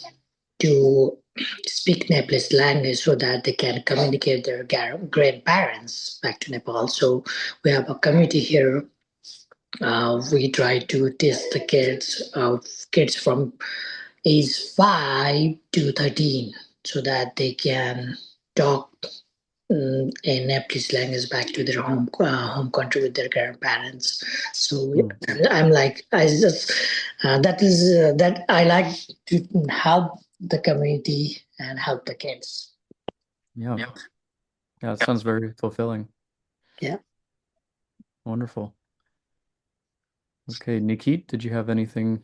to speak Nepalese language so that they can communicate their grandparents back to Nepal. So we have a community here. We try to teach the kids from age 5 to 13 so that they can talk in Nepalese language back to their home country with their grandparents. So I'm like, I just that I like to help the community and help the kids. Yeah. Yeah, it sounds very fulfilling. Yeah. Wonderful. Okay, Nikit, did you have anything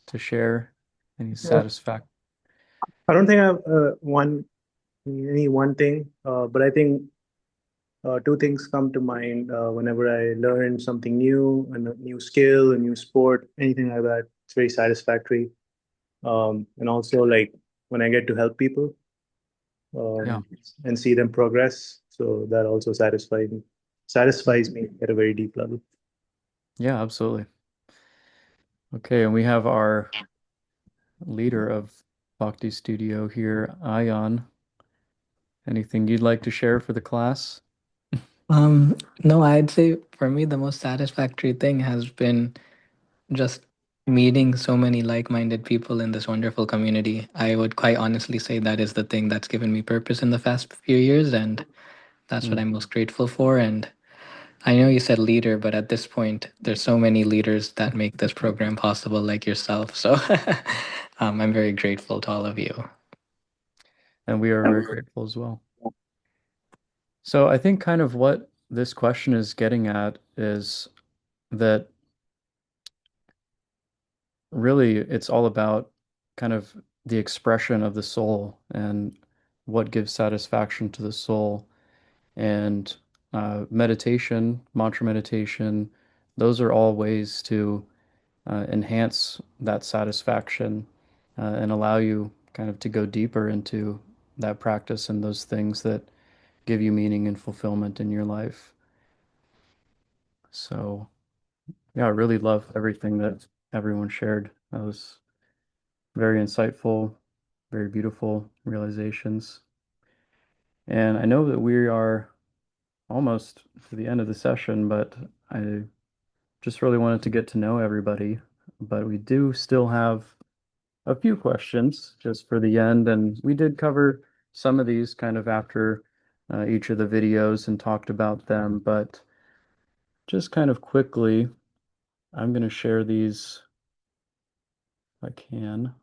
to share? Any satisfaction? I don't think I have any one thing, but I think two things come to mind whenever I learn something new, a new skill, a new sport, anything like that. It's very satisfactory. And also, like when I get to help people and see them progress, so that also satisfies me at a very deep level. Yeah, absolutely. Okay, and we have our leader of Bhakti Studio here, Ayan. Anything you'd like to share for the class? No, I'd say for me, the most satisfactory thing has been just meeting so many like-minded people in this wonderful community. I would quite honestly say that is the thing that's given me purpose in the past few years, and that's what I'm most grateful for. And I know you said leader, but at this point, there's so many leaders that make this program possible, like yourself. So I'm very grateful to all of you. And we are very grateful as well. So I think kind of what this question is getting at is that really it's all about kind of the expression of the soul and what gives satisfaction to the soul. And meditation, mantra meditation, those are all ways to enhance that satisfaction and allow you kind of to go deeper into that practice and those things that give you meaning and fulfillment in your life. So, yeah, I really love everything that everyone shared. That was very insightful, very beautiful realizations. And I know that we are almost to the end of the session, but I just really wanted to get to know everybody. But we do still have a few questions just for the end, and we did cover some of these kind of after each of the videos and talked about them, but just kind of quickly, I'm going to share these if I can.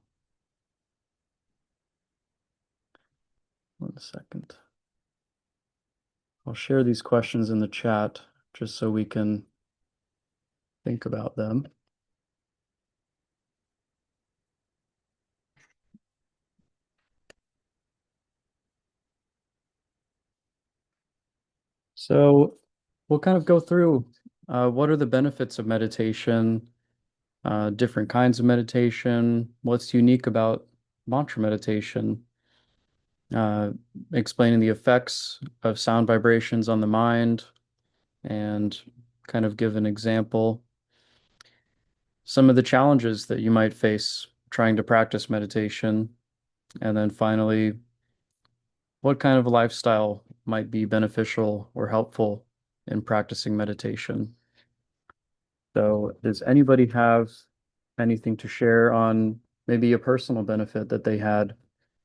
1 second. I'll share these questions in the chat just so we can think about them. So we'll kind of go through what are the benefits of meditation, different kinds of meditation, what's unique about mantra meditation, explaining the effects of sound vibrations on the mind, and kind of give an example. Some of the challenges that you might face trying to practice meditation, and then finally, what kind of a lifestyle might be beneficial or helpful in practicing meditation. So, does anybody have anything to share on maybe a personal benefit that they had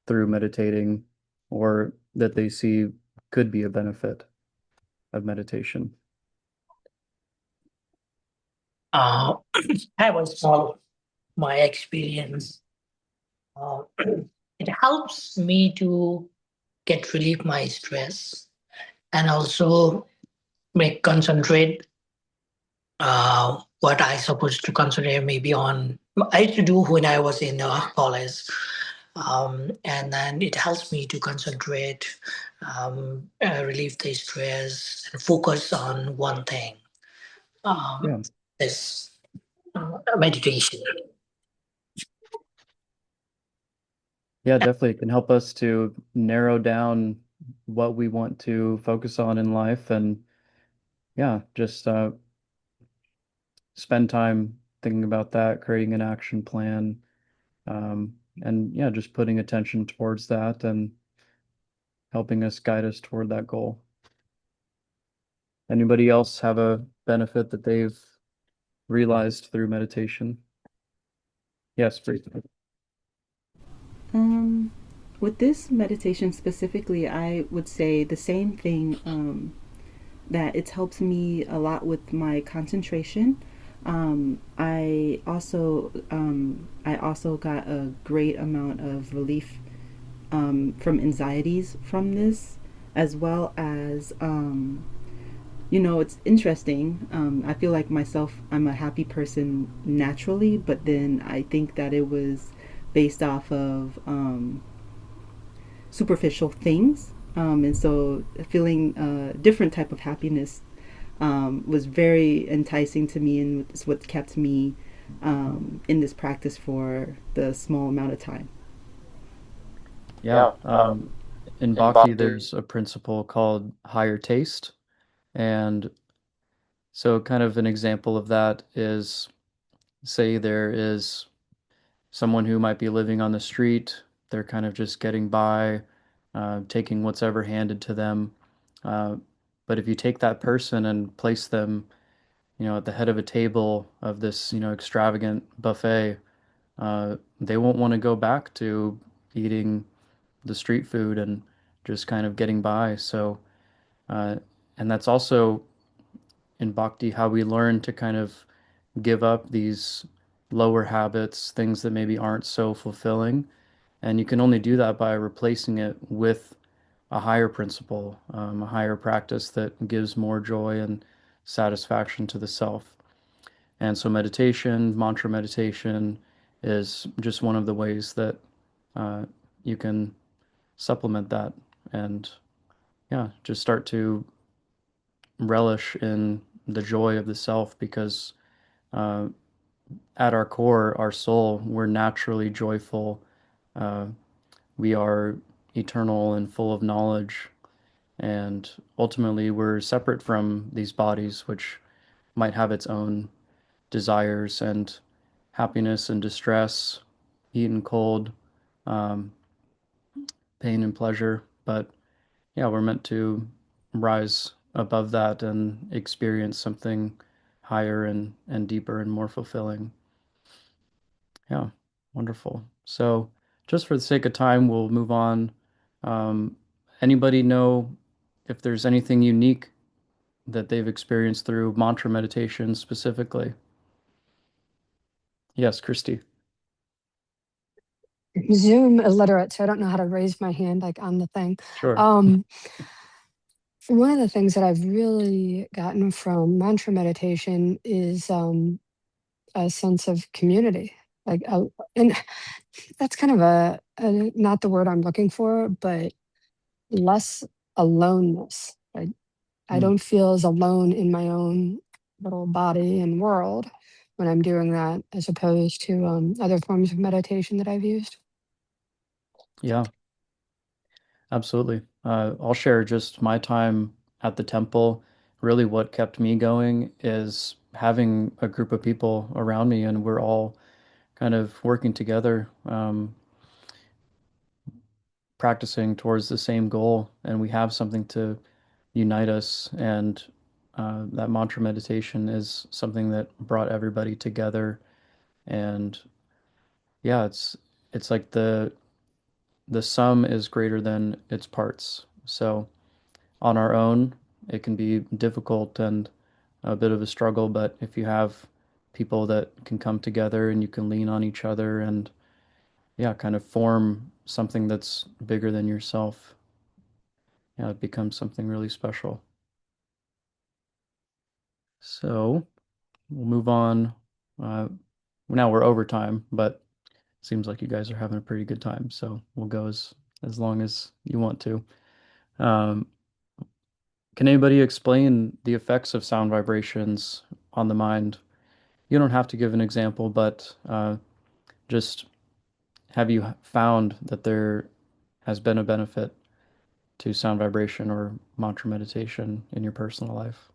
through meditating or that they see could be a benefit of meditation? I was small. My experience. It helps me to get relieve my stress and also make concentrate what I supposed to concentrate maybe on. I used to do when I was in college, and then it helps me to concentrate, relieve the stress, and focus on one thing. This meditation. Yeah, definitely. It can help us to narrow down what we want to focus on in life and yeah, just spend time thinking about that, creating an action plan, and yeah, just putting attention towards that and helping us guide us toward that goal. Anybody else have a benefit that they've realized through meditation? Yes, please. Um, with this meditation specifically, I would say the same thing, that it's helped me a lot with my concentration. I also got a great amount of relief from anxieties from this, as well as it's interesting. I feel like myself, I'm a happy person naturally, but then I think that it was based off of superficial things. And so feeling a different type of happiness was very enticing to me, and it's what kept me in this practice for the small amount of time. Yeah. In Bhakti, there's a principle called higher taste. And so, kind of an example of that is say there is someone who might be living on the street, they're kind of just getting by, taking what's ever handed to them. Uh, but if you take that person and place them, at the head of a table of this, extravagant buffet, they won't want to go back to eating the street food and just kind of getting by. So, uh, and that's also in Bhakti how we learn to kind of give up these lower habits, things that maybe aren't so fulfilling. And you can only do that by replacing it with a higher principle, a higher practice that gives more joy and satisfaction to the self. And so meditation, mantra meditation, is just one of the ways that uh, you can supplement that and yeah, just start to relish in the joy of the self because uh, at our core, our soul, we're naturally joyful. Uh, we are eternal and full of knowledge, and ultimately, we're separate from these bodies, which might have its own desires and happiness and distress, heat and cold, um, pain and pleasure. But yeah, we're meant to rise above that and experience something higher and deeper and more fulfilling. Yeah, wonderful. So, just for the sake of time, we'll move on. Um, Anybody know if there's anything unique that they've experienced through mantra meditation specifically? Yes, Christy. Zoom illiterate, so I don't know how to raise my hand like on the thing. Sure. Um, One of the things that I've really gotten from mantra meditation is a sense of community. Like, and that's kind of a not the word I'm looking for, but less aloneness. I Mm, don't feel as alone in my own little body and world when I'm doing that, as opposed to other forms of meditation that I've used. yeah, absolutely. I'll share just my time at the temple. Really, what kept me going is having a group of people around me, and we're all kind of working together. Practicing towards the same goal and we have something to unite us and that mantra meditation is something that brought everybody together and yeah it's like the sum is greater than its parts so on our own it can be difficult and a bit of a struggle but if you have people that can come together and you can lean on each other and yeah kind of form something that's bigger than yourself yeah, it becomes something really special. So we'll move on. Uh, Now we're over time, but it seems like you guys are having a pretty good time. So we'll go as long as you want to. Um, can anybody explain the effects of sound vibrations on the mind? You don't have to give an example, but just have you found that there has been a benefit to sound vibration or mantra meditation in your personal life?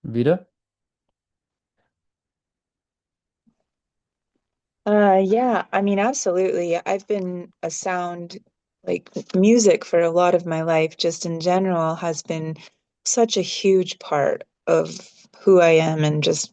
Vida? Yeah, I mean, absolutely. I've been a sound, like music for a lot of my life, just in general, has been such a huge part of who I am and just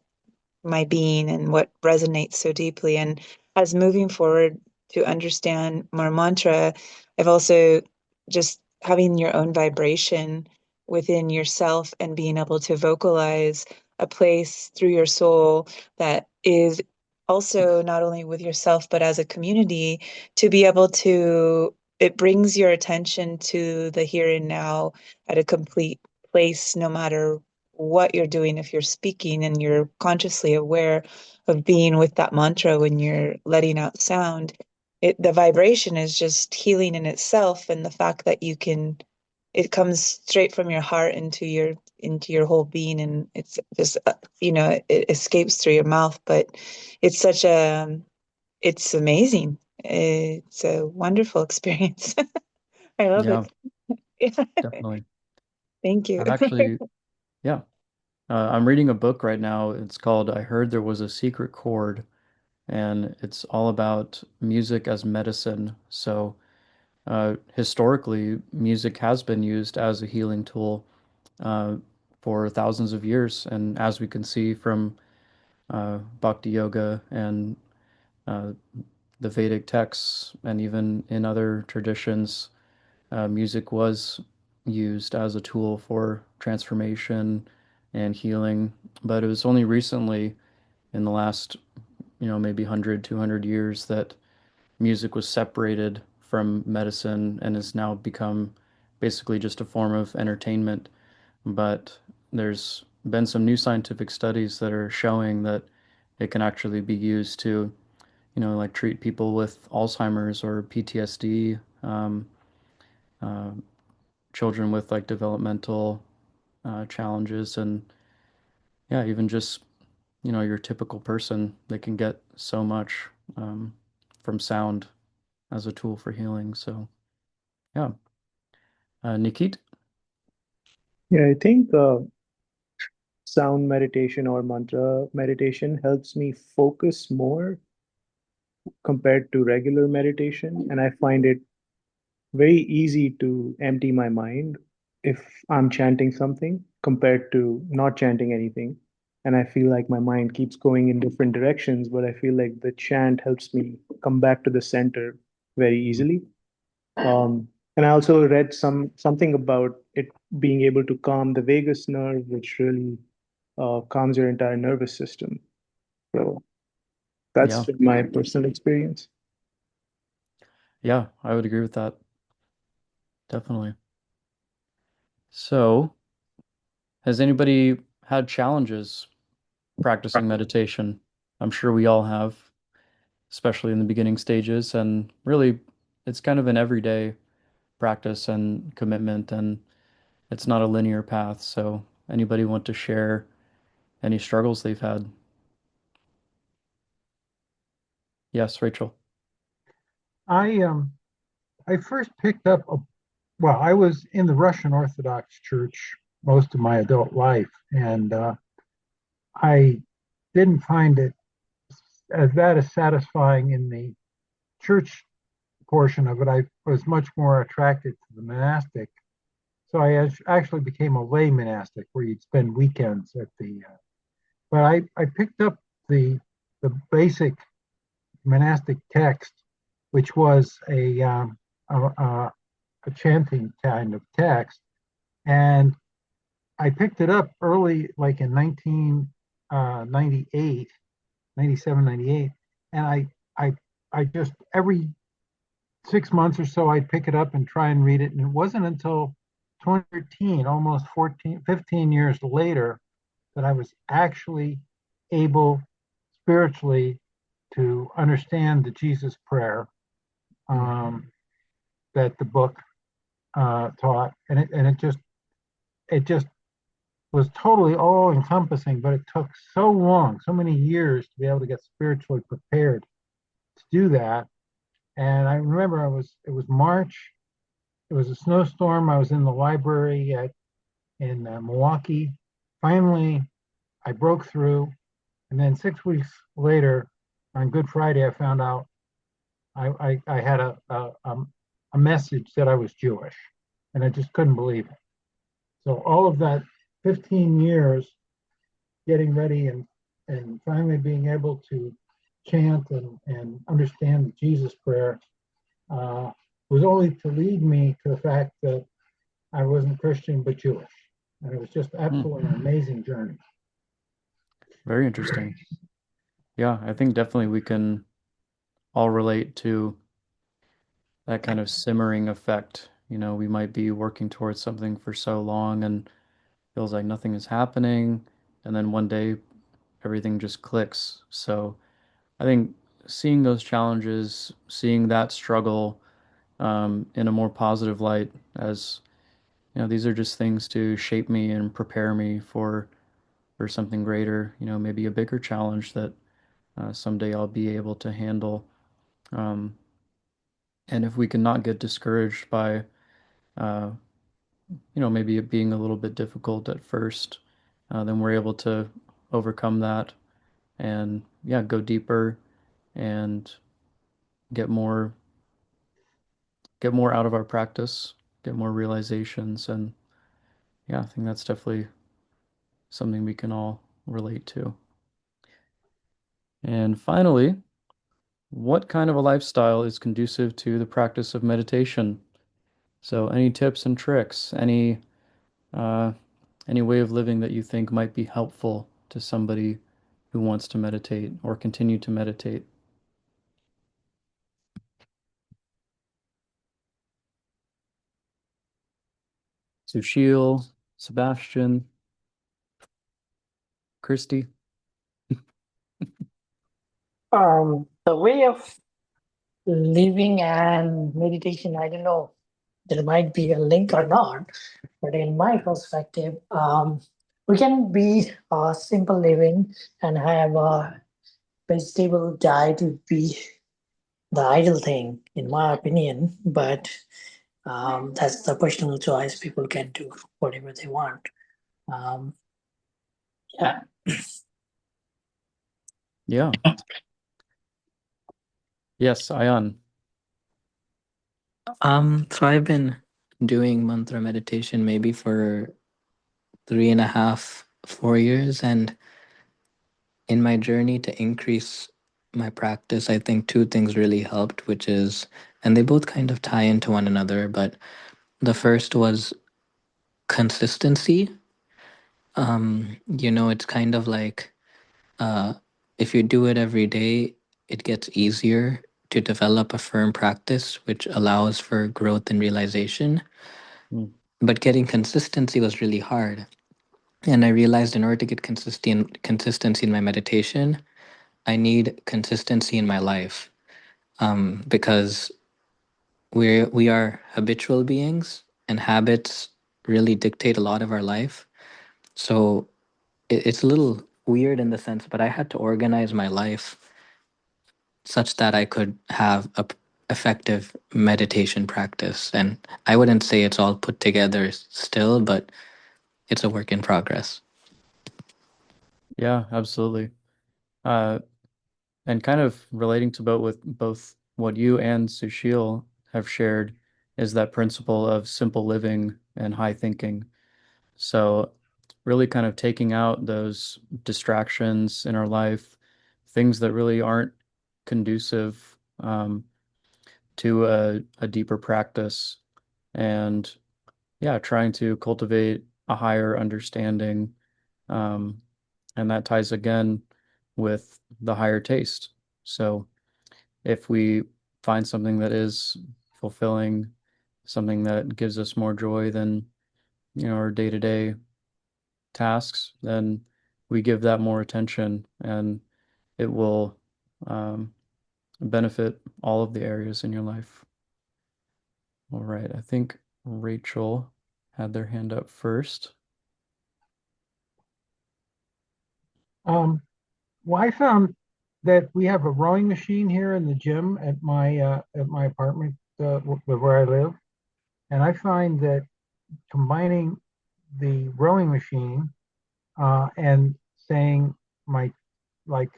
my being and what resonates so deeply. And as moving forward to understand more mantra, I've also just having your own vibration within yourself and being able to vocalize a place through your soul that is also not only with yourself, but as a community to be able to, it brings your attention to the here and now at a complete place, no matter what you're doing. If you're speaking and you're consciously aware of being with that mantra when you're letting out sound, the vibration is just healing in itself, and the fact that you can, it comes straight from your heart into your whole being, and it's just it escapes through your mouth, but it's such a, it's amazing. It's a wonderful experience. I love Yeah, it. definitely. Thank you. I've actually, yeah. I'm reading a book right now. It's called I Heard There Was a Secret Chord, and it's all about music as medicine. So, historically, music has been used as a healing tool uh, for thousands of years. And as we can see from Bhakti Yoga and uh, the Vedic texts, and even in other traditions, music was used as a tool for transformation and healing. But it was only recently, in the last, maybe 100, 200 years, that music was separated from medicine and has now become basically just a form of entertainment. But there's been some new scientific studies that are showing that it can actually be used to, like treat people with Alzheimer's or PTSD, uh, children with like developmental challenges, and yeah, even just, your typical person, they can get so much um, from sound as a tool for healing. So, yeah. Nikit? Yeah, I think sound meditation or mantra meditation helps me focus more compared to regular meditation. And I find it very easy to empty my mind if I'm chanting something compared to not chanting anything. And I feel like my mind keeps going in different directions, but I feel like the chant helps me come back to the center very easily. And I also read something about it being able to calm the vagus nerve, which really calms your entire nervous system. So that's Yeah. been my personal experience. Yeah, I would agree with that. Definitely. So, has anybody had challenges practicing meditation? I'm sure we all have, especially in the beginning stages. And really, it's kind of an everyday practice and commitment, and it's not a linear path. So, anybody want to share any struggles they've had? Yes, Rachel. I I first picked up well, I was in the Russian Orthodox Church most of my adult life, and I didn't find it as that as satisfying in the church portion of it. I was much more attracted to the monastic. So I actually became a lay monastic where you'd spend weekends at the. But I picked up the basic monastic text, which was a chanting kind of text, and I picked it up early, like in 1998, 97, 98, and I I just every 6 months or so I'd pick it up and try and read it, and it wasn't until 2013, almost 14, 15 years later, that I was actually able spiritually to understand the Jesus prayer that the book taught, and it just was totally all encompassing, but it took so long, so many years to be able to get spiritually prepared to do that. And I remember it was March, it was a snowstorm. I was in the library in Milwaukee. Finally, I broke through. And then 6 weeks later, on Good Friday, I found out I had a message that I was Jewish. And I just couldn't believe it. So all of that 15 years getting ready and finally being able to chant and understand the Jesus prayer uh, was only to lead me to the fact that I wasn't Christian but Jewish. And it was just absolutely an amazing journey. Very interesting. Yeah, I think definitely we can all relate to that kind of simmering effect. You know, we might be working towards something for so long and feels like nothing is happening, and then one day everything just clicks. So I think seeing those challenges, seeing that struggle in a more positive light, as you know, these are just things to shape me and prepare me for something greater. You know, maybe a bigger challenge that someday I'll be able to handle. Um, and if we can not get discouraged by, uh, you know, maybe it being a little bit difficult at first, then we're able to overcome that and yeah, go deeper and get more get more out of our practice, get more realizations, and yeah, I think that's definitely something we can all relate to. And finally, what kind of a lifestyle is conducive to the practice of meditation? So, any tips and tricks, uh, any way of living that you think might be helpful to somebody who wants to meditate or continue to meditate? Sushil, Sebastian, Christy. The way of living and meditation, I don't know, there might be a link or not, but in my perspective, we can be simple living and have a vegetable diet would be the ideal thing, in my opinion. But that's the personal choice. People can do whatever they want. Um, yeah. Yeah. Yes, Ayan. So I've been doing mantra meditation maybe for 3.5, 4 years, and in my journey to increase my practice, I think two things really helped, which is, and they both kind of tie into one another, but the first was consistency. It's kind of like uh, if you do it every day, it gets easier to develop a firm practice, which allows for growth and realization. Mm. But getting consistency was really hard. And I realized in order to get consistency in my meditation, I need consistency in my life, because we are habitual beings, and habits really dictate a lot of our life. So it's a little weird in the sense, but I had to organize my life such that I could have effective meditation practice. And I wouldn't say it's all put together still, but it's a work in progress. Yeah, absolutely. Uh, and kind of relating to both what you and Sushil have shared is that principle of simple living and high thinking. So really kind of taking out those distractions in our life, things that really aren't conducive to a deeper practice, and yeah, trying to cultivate a higher understanding. Um, and that ties again with the higher taste. So if we find something that is fulfilling, something that gives us more joy than, you know, our day-to-day tasks, then we give that more attention and it will um, benefit all of the areas in your life. All right, I think Rachel had their hand up first. Well, I found that we have a rowing machine here in the gym at my apartment where I live, and I find that combining the rowing machine and saying my like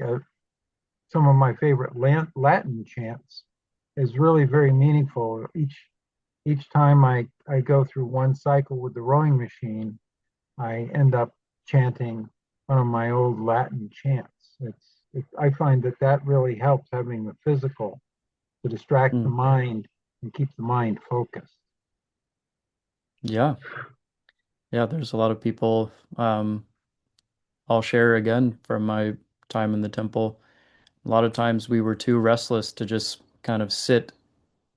some of my favorite Latin chants is really very meaningful. Each time I go through one cycle with the rowing machine, I end up chanting one of my old Latin chants. I find that that really helps having the physical to distract the mind and keep the mind focused. Yeah. Yeah, there's a lot of people. I'll share again from my time in the temple. A lot of times we were too restless to just kind of sit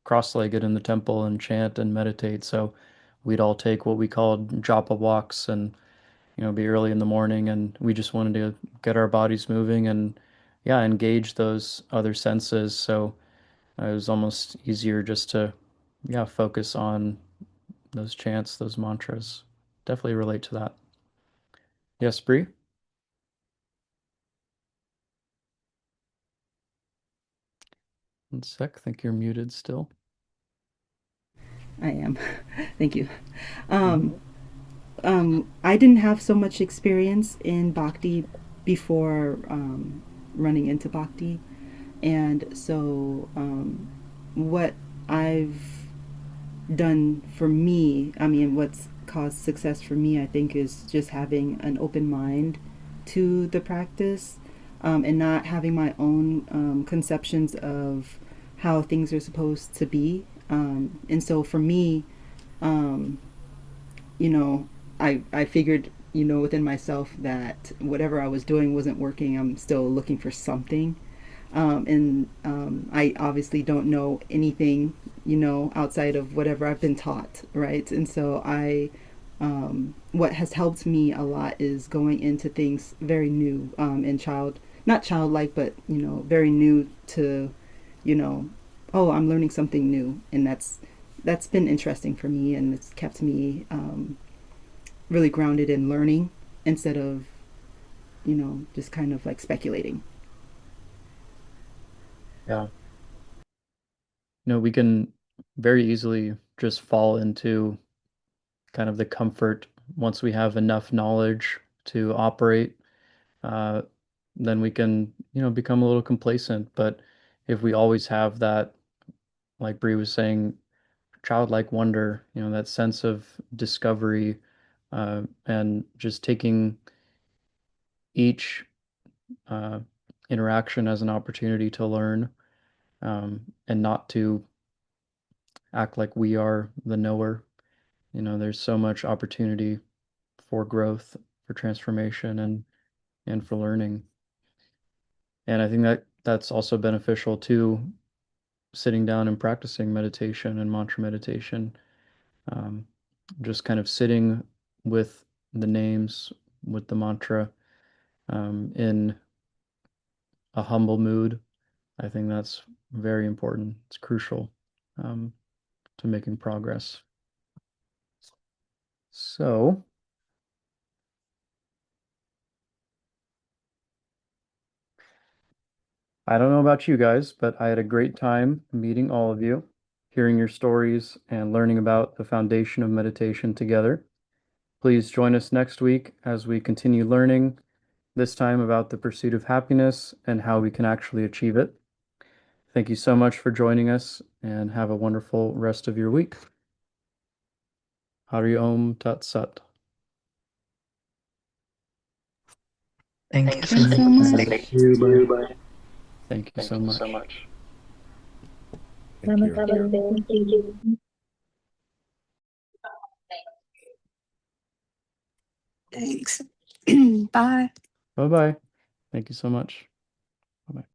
cross-legged in the temple and chant and meditate. So we'd all take what we called japa walks and, be early in the morning, and we just wanted to get our bodies moving and, yeah, engage those other senses. So it was almost easier just to, yeah, focus on those chants, those mantras. Definitely relate to that. Yes, Bree? 1 sec. I think you're muted still. I am. Thank you. I didn't have so much experience in bhakti before running into bhakti, and so what I've done for me, I mean, what's caused success for me, I think, is just having an open mind to the practice, and not having my own conceptions of how things are supposed to be. And so for me, um, you know, I figured, within myself that whatever I was doing wasn't working. I'm still looking for something. And I obviously don't know anything, outside of whatever I've been taught, right? And so what has helped me a lot is going into things very new, and not childlike, but, very new to, you know, oh, I'm learning something new. And that's been interesting for me, and it's kept me really grounded in learning instead of, just kind of like speculating. Yeah. We can very easily just fall into kind of the comfort once we have enough knowledge to operate. Uh, then we can, become a little complacent. But if we always have that, like Bree was saying, childlike wonder, that sense of discovery, and just taking each uh, interaction as an opportunity to learn, and not to act like we are the knower. There's so much opportunity for growth, for transformation, and for learning. And I think that that's also beneficial to sitting down and practicing meditation and mantra meditation. Um, just kind of sitting with the names, with the mantra, in a humble mood. I think that's very important. It's crucial, um, to making progress. So, I don't know about you guys, but I had a great time meeting all of you, hearing your stories, and learning about the foundation of meditation together. Please join us next week as we continue learning, this time about the pursuit of happiness and how we can actually achieve it. Thank you so much for joining us, and have a wonderful rest of your week. Hari Om Tat Sat. Thank you so Thanks so much. much. Thank you. Bye. Thank you so much. Thank you. Namaste. Thank you. Thanks. Bye. Bye-bye. Thank you so much. Bye-bye.